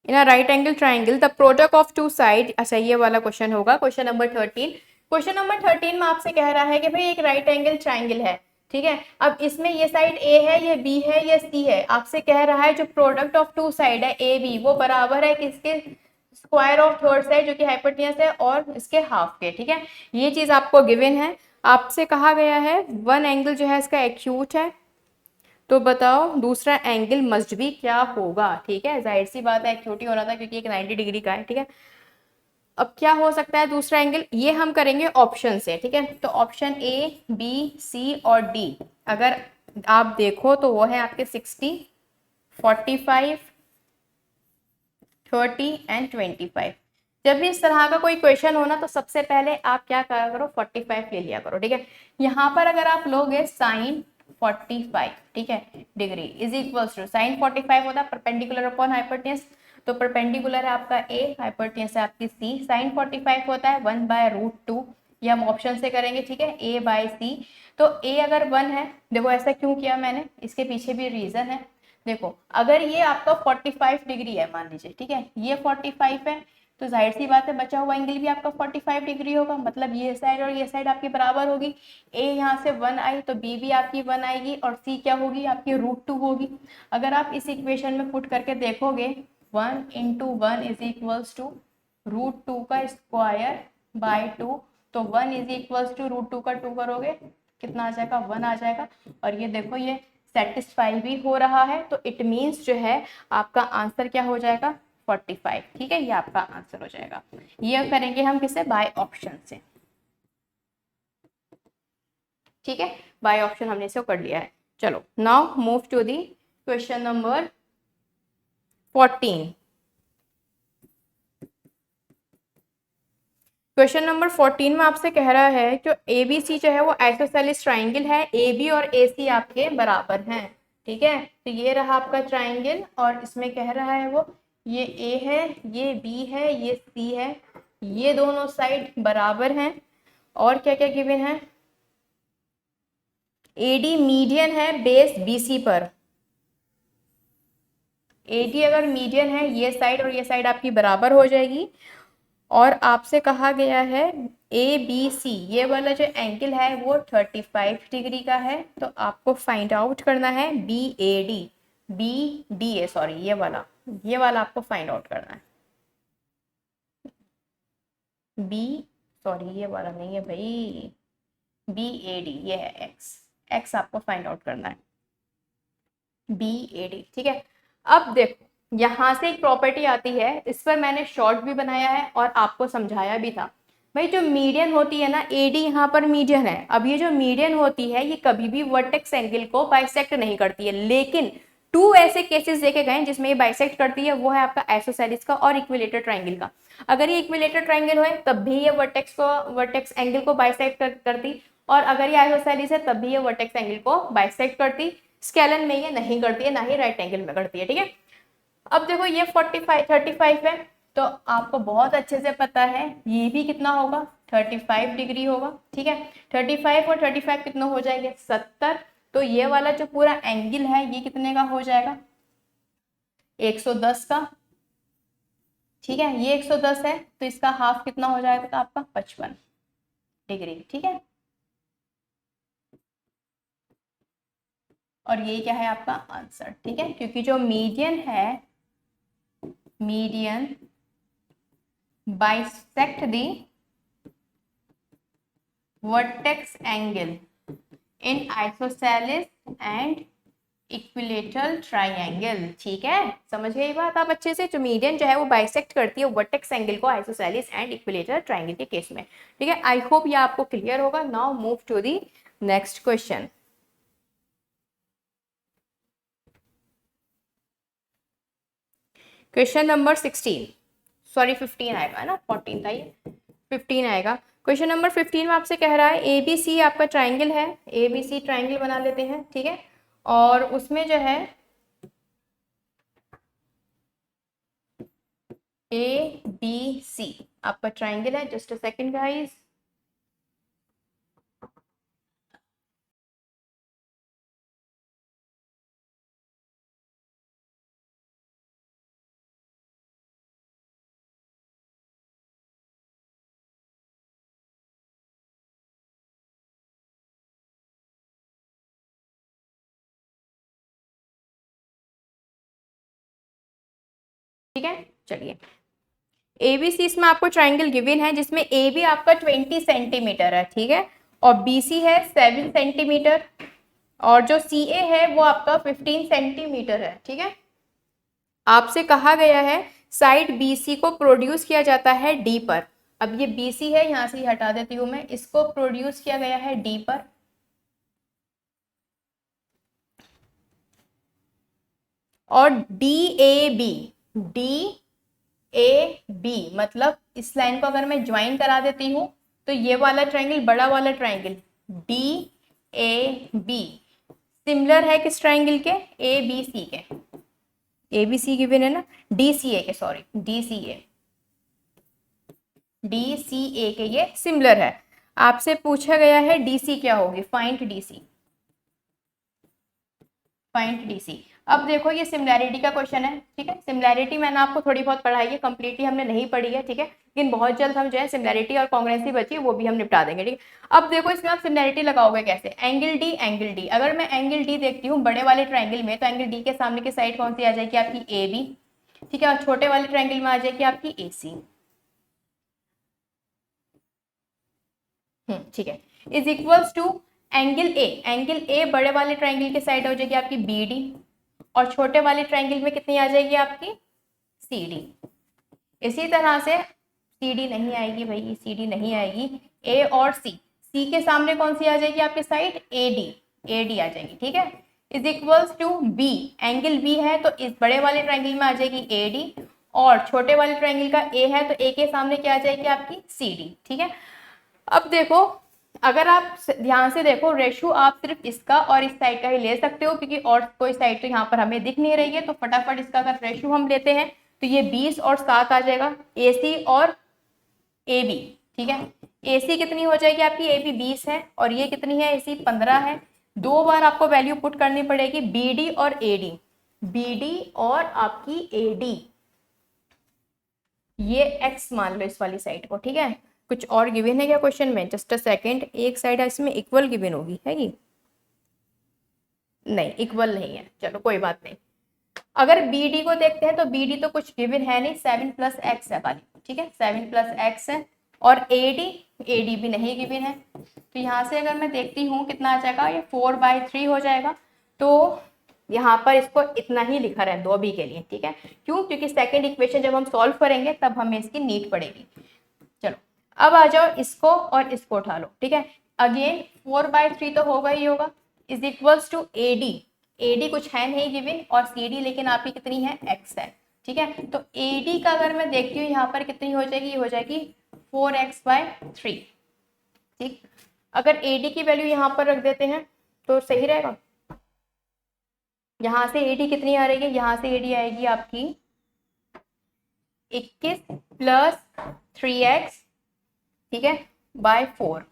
In a right angle triangle the product of two side, अच्छा ये वाला क्वेश्चन होगा, क्वेश्चन नंबर 13। क्वेश्चन नंबर 13 में आपसे कह रहा है कि भाई एक राइट एंगल ट्राइंगल है, ठीक है। अब इसमें ये साइड ए है, ये बी है, ये सी है। आपसे कह रहा है जो प्रोडक्ट ऑफ टू साइड है ए बी, वो बराबर है किसके? स्क्वायर ऑफ थर्ड साइड जो कि हाइपोटेन्यूज है और इसके हाफ के, ठीक है। ये चीज आपको गिवन है। आपसे कहा गया है वन एंगल जो है इसका एक्यूट है, तो बताओ दूसरा एंगल मस्ट भी क्या होगा, ठीक है। जाहिर सी बात है एक्यूट ही होना था क्योंकि एक 90 डिग्री का है, ठीक है। अब क्या हो सकता है दूसरा एंगल, ये हम करेंगे ऑप्शन से, ठीक है। तो ऑप्शन ए बी सी और डी अगर आप देखो तो वो है आपके 60, 45, 30 एंड 25। जब भी इस तरह का कोई क्वेश्चन हो ना तो सबसे पहले आप क्या करा करो, 45 ले लिया करो, ठीक है। यहाँ पर अगर आप लोगे साइन 45, ठीक है, degree is equals to sine 45 होता है परपेंडिकुलर अपॉन हाइपोटेन्यूज, तो परपेंडिकुलर है आपका ए, हाइपोटेन्यूज है आपकी सी। साइन 45 होता है 1/√2, ये हम ऑप्शन से करेंगे, ठीक है, ए बाय सी। तो ए अगर 1 है, देखो ऐसा क्यों किया मैंने, इसके पीछे भी रीजन है। देखो अगर ये आपका 45 डिग्री है मान लीजिए, ठीक है, ये 45 है, तो जाहिर सी बात है बचा हुआ एंगल भी आपका 45 डिग्री होगा, मतलब ये साइड और ये साइड आपकी बराबर होगी। ए यहाँ से 1 आई तो बी भी आपकी 1 आएगी और सी क्या होगी आपकी √2 होगी। अगर आप इस इक्वेशन में पुट करके देखोगे 1 इंटू 1 इज इक्वल्स टू √2 का स्क्वायर बाय 2, तो 1 इज इक्वल्स टू √2 का 2 करोगे कितना आ जाएगा, 1 आ जाएगा। और ये देखो ये सेटिस्फाई भी हो रहा है, तो इट मीन्स जो है आपका आंसर क्या हो जाएगा, 45, ठीक है, ये आपका आंसर हो जाएगा। ये करेंगे हम किसे, बाय ऑप्शन से, ठीक है, बाय ऑप्शन हमने इसे कर लिया है। चलो now move to the question number 14। Question number 14 में आपसे कह रहा है कि ए बी सी जो है वो आइसोसेलेस ट्राइंगल है, ए बी और ए सी आपके बराबर हैं, ठीक है। तो ये रहा आपका ट्राइंगल और इसमें कह रहा है वो ये ए है, ये बी है, ये सी है, ये दोनों साइड बराबर हैं। और क्या क्या गिवन है, एडी मीडियन है बेस बीसी पर, एडी अगर मीडियन है ये साइड और ये साइड आपकी बराबर हो जाएगी। और आपसे कहा गया है ए बी सी ये वाला जो एंगल है वो 35 डिग्री का है, तो आपको फाइंड आउट करना है B A D, B D A sorry, ये वाला आपको फाइंड आउट करना है। बी सॉरी ये वाला नहीं है भाई, बी ए डी ये है एक्स, एक्स आपको फाइंड आउट करना है, बी ए डी, ठीक है। अब देखो यहाँ से एक प्रॉपर्टी आती है, इस पर मैंने शॉर्ट भी बनाया है और आपको समझाया भी था। भाई जो मीडियन होती है ना, एडी यहाँ पर मीडियन है, अब ये जो मीडियन होती है ये कभी भी वर्टेक्स एंगल को बाइसेक्ट नहीं करती है, लेकिन 2 ऐसे केसेस देखे गए जिसमें ये बाइसेक्ट करती है, वो है आपका आइसोसेलेस का और इक्विलेटर ट्राइंगल का। अगर ये इक्विलेटर ट्राइंगल है तब भी ये वर्टेक्स एंगल को बाइसेक्ट करती, और अगर ये आइसोसेलेस है तब भी ये वर्टेक्स एंगल को बाइसेक्ट करती। स्केलन में ये नहीं करती है, ना ही राइट एंगल में करती है, ठीक है। अब देखो ये 35 है, तो आपको बहुत अच्छे से पता है ये भी कितना होगा, 35 डिग्री होगा, ठीक है। 35 और 35 कितना हो जाएंगे, 70, तो ये वाला जो पूरा एंगल है ये कितने का हो जाएगा, 110 का। ठीक है, ये 110 है तो इसका हाफ कितना हो जाएगा आपका 55 डिग्री। ठीक है, और ये क्या है आपका आंसर। ठीक है, क्योंकि जो मीडियन है, median bisect the vertex angle in isosceles and equilateral triangle. ठीक है, समझ गए ये बात आप अच्छे से। जो मीडियन जो है वो बाइसेक्ट करती है वर्टेक्स एंगल को आइसोसेलेस एंड इक्विलेटरल ट्राइंगल के केस में। ठीक है, आई होप ये आपको क्लियर होगा। Now move to the next question. Question number 16, sorry 15 आएगा ना, 14 था ये, 15 आएगा। क्वेश्चन नंबर 15 में आपसे कह रहा है ए बी सी आपका ट्राइंगल है, ए बी सी ट्राइंगल बना लेते हैं। ठीक है, और उसमें जो है ए बी सी आपका ट्राइंगल है। जस्ट अ सेकंड गाइस, ठीक है। चलिए, ए बी सी इसमें आपको ट्राइंगल गिवन है जिसमें ए बी आपका 20 सेंटीमीटर है। ठीक है, और बी सी है 7 सेंटीमीटर, और जो सी ए है वो आपका 15 सेंटीमीटर है। ठीक है, आपसे कहा गया है साइड बी सी को प्रोड्यूस किया जाता है डी पर। अब ये बी सी है, यहां से हटा देती हूं मैं, इसको प्रोड्यूस किया गया है डी पर। और D A B, D A B मतलब इस लाइन को अगर मैं ज्वाइन करा देती हूं तो ये वाला ट्राइंगल, बड़ा वाला triangle D A B similar है किस ट्राइंगल के, ए बी सी के। ए बी सी गिवन है ना, डी सी ए के, सॉरी डी सी ए, डी सी ए के ये सिमिलर है। आपसे पूछा गया है डी सी क्या होगी, find D C, find D C. अब देखो ये सिमिलैरिटी का क्वेश्चन है। ठीक है, सिमिलैरिटी मैंने आपको थोड़ी बहुत पढ़ाई है, कंप्लीटली हमने नहीं पढ़ी है। ठीक है, लेकिन बहुत जल्द हम जो है सिमिलैरिटी और कॉन्ग्रुएंसी बची है वो भी हम निपटा देंगे। ठीक है, अब देखो इसमें आप सिमिलैरिटी लगाओगे कैसे, एंगल डी, एंगल डी। अगर मैं एंगल डी देखती हूँ बड़े वाले ट्राइंगल में, तो एंगल डी के सामने की साइड कौन सी आ जाएगी आपकी, ए बी। ठीक है, और छोटे वाले ट्राइंगल में आ जाएगी आपकी ए सी। ठीक है, is equals to angle A, angle A बड़े वाले ट्राइंगल के साइड हो जाएगी आपकी बी डी, और छोटे वाले ट्राइंगल में कितनी आ जाएगी आपकी सी डी। इसी तरह से सी डी नहीं आएगी भाई, सी डी नहीं आएगी, ए और सी, सी के सामने कौन सी आ जाएगी आपकी side, A D, A D आ जाएगी। ठीक है, is equals to B, angle B है तो इस बड़े वाले ट्राइंगल में आ जाएगी ए डी, और छोटे वाले ट्राइंगल का ए है तो ए के सामने क्या आ जाएगी आपकी सी डी। ठीक है, अब देखो अगर आप ध्यान से देखो, रेशो आप सिर्फ इसका और इस साइड का ही ले सकते हो, क्योंकि और कोई साइड तो यहाँ पर हमें दिख नहीं रही है। तो फटाफट इसका अगर रेशो हम लेते हैं तो ये 20 और 7 आ जाएगा, ए सी और ए बी। ठीक है, ए सी कितनी हो जाएगी आपकी, ए बी 20 है, और ये कितनी है, ए सी 15 है। दो बार आपको वैल्यू पुट करनी पड़ेगी, बी डी और ए डी, बी डी और आपकी ए डी, ये एक्स मान लो इस वाली साइड को। ठीक है, कुछ और गिवन है क्या क्वेश्चन में, जस्ट अ सेकंड, एक साइड इसमें इक्वल गिवन होगी, है ये नहीं, इक्वल नहीं है, चलो कोई बात नहीं। अगर बी डी को देखते हैं तो बी डी तो कुछ गिवन है नहीं, 7 प्लस एक्स है वाली। ठीक है, 7 प्लस एक्स है, और ए डी भी नहीं गिवन है। तो यहाँ से अगर मैं देखती हूँ कितना आ जाएगा, ये 4/3 हो जाएगा। तो यहाँ पर इसको इतना ही लिखा रहा है 2b के लिए। ठीक है, क्यों, क्योंकि सेकंड इक्वेशन जब हम सॉल्व करेंगे तब हमें इसकी नीड पड़ेगी। चलो अब आ जाओ, इसको और इसको उठा लो। ठीक है, अगेन 4/3 तो होगा ही होगा, is equals to A D कुछ है नहीं गिवन, और सी डी लेकिन आपकी कितनी है, एक्स है। ठीक है, तो ए डी का अगर मैं देखती हूँ यहाँ पर कितनी हो जाएगी, हो जाएगी 4x/3। ठीक, अगर ए डी की वैल्यू यहाँ पर रख देते हैं तो सही रहेगा। यहाँ से ए डी कितनी आ रही है, यहाँ से ए डी आएगी आपकी 21 + 3x, ठीक है, बाय 4।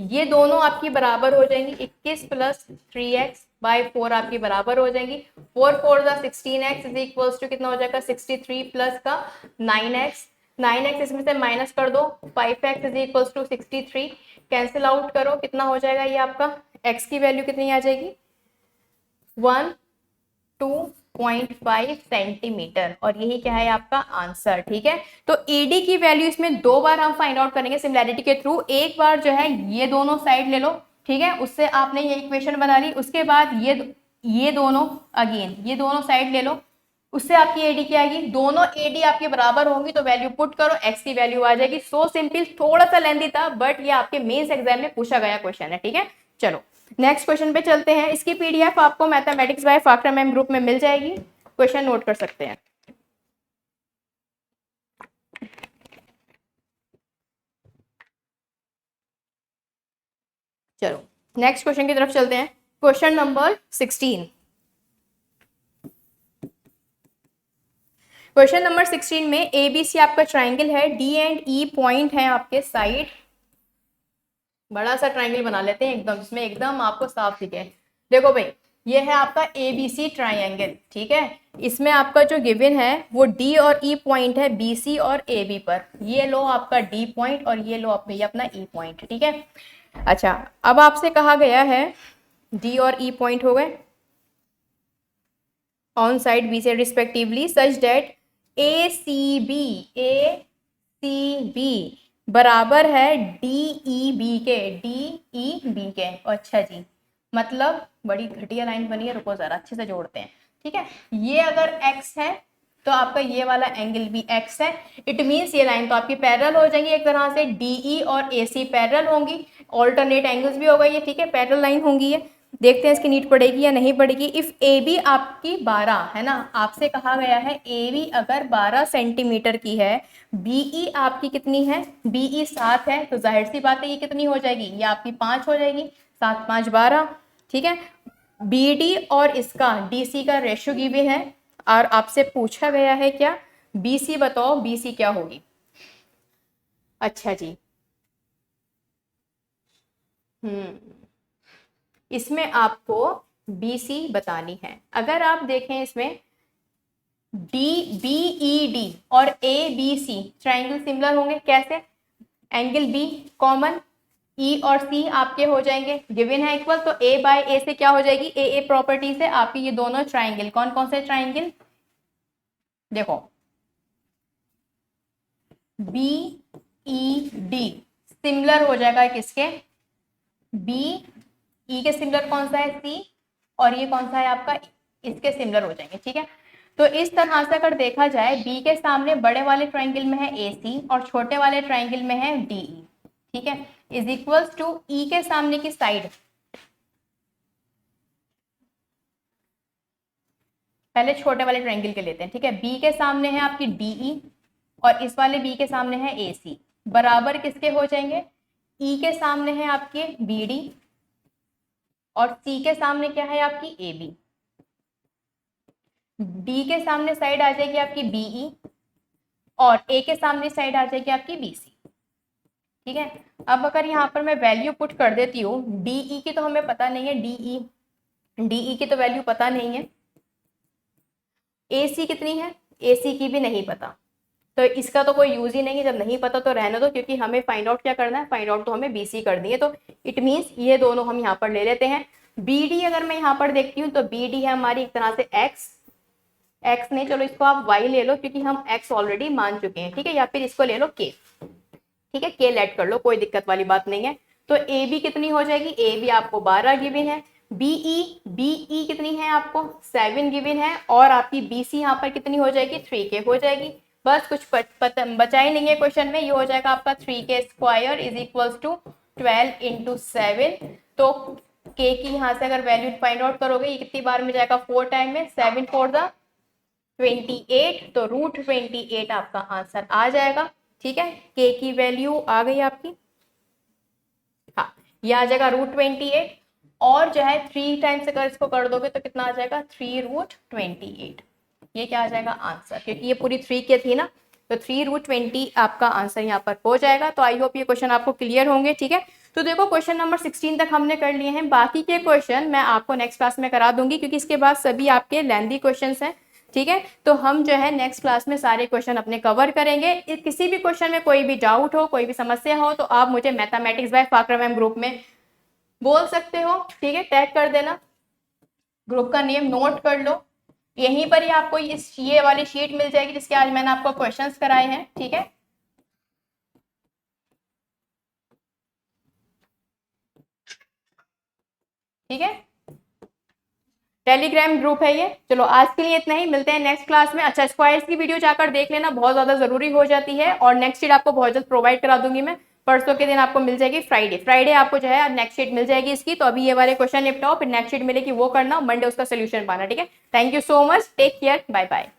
ये दोनों आपकी बराबर हो जाएंगी, 21 प्लस 3x/4 आपकी बराबर हो जाएंगी। 4 4 जा 16x इज इक्वल्स टू कितना हो जाएगा 63 प्लस का 9x, 9x इसमें से माइनस कर दो, 5x is equals to 63, cancel out करो, कितना हो जाएगा ये आपका, x की वैल्यू कितनी आ जाएगी 102.5 सेंटीमीटर, और यही क्या है आपका आंसर। ठीक है, तो AD की वैल्यू इसमें 2 बार हम फाइंड आउट करेंगे सिमिलैरिटी के थ्रू। एक बार जो है ये दोनों साइड ले लो, ठीक है, उससे आपने ये इक्वेशन बना ली। उसके बाद ये दोनों अगेन ये दोनों साइड ले लो, उससे आपकी AD क्या आएगी, दोनों AD आपके बराबर होंगी तो वैल्यू पुट करो, x की वैल्यू आ जाएगी। सो सिंपल, थोड़ा सा लेंथी था बट ये आपके मेंस एग्जाम में पूछा गया क्वेश्चन है। ठीक है, चलो नेक्स्ट क्वेश्चन पे चलते हैं। इसकी PDF आपको मैथमेटिक्स बाय फाकरा मैम ग्रुप में मिल जाएगी, क्वेश्चन नोट कर सकते हैं। चलो नेक्स्ट क्वेश्चन की तरफ चलते हैं। Question number 16। क्वेश्चन नंबर 16 में ABC आपका ट्राइंगल है, D एंड E पॉइंट है आपके साइड। बड़ा सा ट्राइंगल बना लेते हैं एकदम, जिसमें एकदम आपको साफ दिखे। देखो भाई, ये है आपका ABC ट्राइंगल, ठीक है। इसमें आपका जो गिवन है वो D और E पॉइंट है BC और AB पर। ये लो आपका D पॉइंट और ये लो आप ये अपना E पॉइंट, ठीक है। अच्छा, अब आपसे कहा गया है D और E पॉइंट हो गए ऑन साइड B से रिस्पेक्टिवली, सच डेट ACB बराबर है DEB के। अच्छा जी, मतलब बड़ी घटिया लाइन बनी है, रुको जरा अच्छे से जोड़ते हैं। ठीक है, ये अगर x है तो आपका ये वाला एंगल भी x है। इट मीन्स ये लाइन तो आपकी पैरेलल हो जाएंगी एक तरह से, DE और AC पैरेलल होंगी, ऑल्टरनेट एंगल्स भी होगा ये, ठीक है, पैरेलल लाइन होंगी ये। देखते हैं इसकी नीड पड़ेगी या नहीं पड़ेगी। इफ AB आपकी 12 है ना, आपसे कहा गया है AB अगर 12 सेंटीमीटर की है, BE आपकी कितनी है, BE 7 है, तो जाहिर सी बात है ये कितनी हो जाएगी, ये आपकी 5 हो जाएगी, 7 5 12। ठीक है, BD और इसका DC का रेशियो गिवन है और आपसे पूछा गया है क्या, BC बताओ, BC क्या होगी। अच्छा जी, इसमें आपको BC बतानी है। अगर आप देखें इसमें DBED और ABC ट्राइंगल सिमिलर होंगे, कैसे, एंगल B कॉमन, E और C आपके हो जाएंगे, गिवन है इक्वल, तो A बाय A से क्या हो जाएगी, AA प्रॉपर्टी से आपके ये दोनों ट्राइंगल, कौन कौन से ट्राइंगल, देखो BED सिमिलर हो जाएगा किसके, BE के सिमिलर कौन सा है, C, और ये कौन सा है आपका, इसके सिमिलर हो जाएंगे। ठीक है, तो इस तरह से अगर देखा जाए, B के सामने बड़े वाले ट्राइंगल में है AC और छोटे वाले ट्राइंगल में है DE, ठीक है, इज इक्वल्स टू E के सामने की साइड, पहले छोटे वाले ट्राइंगल के लेते हैं, ठीक है। B के सामने है आपकी DE और इस वाले B के सामने है AC, बराबर किसके हो जाएंगे, E के सामने है आपके BD और C के सामने क्या है आपकी AB। D के सामने साइड आ जाएगी आपकी BE और A के सामने साइड आ जाएगी आपकी BC। ठीक है, अब अगर यहाँ पर मैं वैल्यू पुट कर देती हूँ, DE की तो हमें पता नहीं है, DE की तो वैल्यू पता नहीं है, AC कितनी है, AC की भी नहीं पता, तो इसका तो कोई यूज ही नहीं है। जब नहीं पता तो रहने दो, क्योंकि हमें फाइंड आउट क्या करना है, फाइंड आउट तो हमें BC करनी है। तो इट मीन्स ये दोनों हम यहाँ पर ले लेते हैं। BD अगर मैं यहाँ पर देखती हूँ तो BD है हमारी एक तरह से x नहीं, चलो इसको आप y ले लो क्योंकि हम x ऑलरेडी मान चुके हैं, ठीक है, या फिर इसको ले लो k, ठीक है, k लेट कर लो, कोई दिक्कत वाली बात नहीं है। तो AB कितनी हो जाएगी, AB आपको 12 गिवन है, BE कितनी है आपको 7 गिवन है, और आपकी BC यहाँ पर कितनी हो जाएगी 3k हो जाएगी। बस कुछ बचा ही नहीं है क्वेश्चन में, ये हो जाएगा आपका 3k square is equals to 12 into 7। तो k की यहाँ से अगर वैल्यू फाइंड आउट करोगे, ये कितनी बार में जाएगा, 4 टाइम में, 7 4 द 28, तो √28 आपका आंसर आ जाएगा। ठीक है, k की वैल्यू आ गई आपकी, हाँ ये आ जाएगा √28, और जो है 3 टाइम्स अगर इसको कर दोगे तो कितना आ जाएगा 3√28, ये क्या आ जाएगा आंसर, क्योंकि ये पूरी 3k थी ना, तो 3√20 आपका आंसर यहाँ पर हो जाएगा। तो आई होप ये क्वेश्चन आपको क्लियर होंगे। ठीक है, तो देखो क्वेश्चन नंबर 16 तक हमने कर लिए हैं, बाकी के क्वेश्चन मैं आपको नेक्स्ट क्लास में करा दूंगी क्योंकि इसके बाद सभी आपके लेंथी क्वेश्चंस हैं। ठीक है, तो हम जो है नेक्स्ट क्लास में सारे क्वेश्चन अपने कवर करेंगे। किसी भी क्वेश्चन में कोई भी डाउट हो, कोई भी समस्या हो तो आप मुझे मैथमेटिक्स बाय फाकरा मैम ग्रुप में बोल सकते हो। ठीक है, टैग कर देना, ग्रुप का नेम नोट कर लो। यहीं पर ही आपको ये वाली शीट मिल जाएगी जिसके आज मैंने आपको क्वेश्चंस कराए हैं। ठीक है, ठीक है, टेलीग्राम ग्रुप है ये। चलो आज के लिए इतना ही, मिलते हैं नेक्स्ट क्लास में। अच्छा, स्क्वायर्स की वीडियो जाकर देख लेना, बहुत ज्यादा जरूरी हो जाती है। और नेक्स्ट शीट आपको बहुत जल्द प्रोवाइड करा दूंगी मैं, परसों के दिन आपको मिल जाएगी। फ्राइडे आपको जो है नेक्स्ट शीट मिल जाएगी इसकी। तो अभी ये वाले क्वेश्चन निपटाओ, फिर नेक्स्ट शीट मिलेगी वो करना, मंडे उसका सोल्यूशन पाना। ठीक है, thank you so much, take care, bye bye.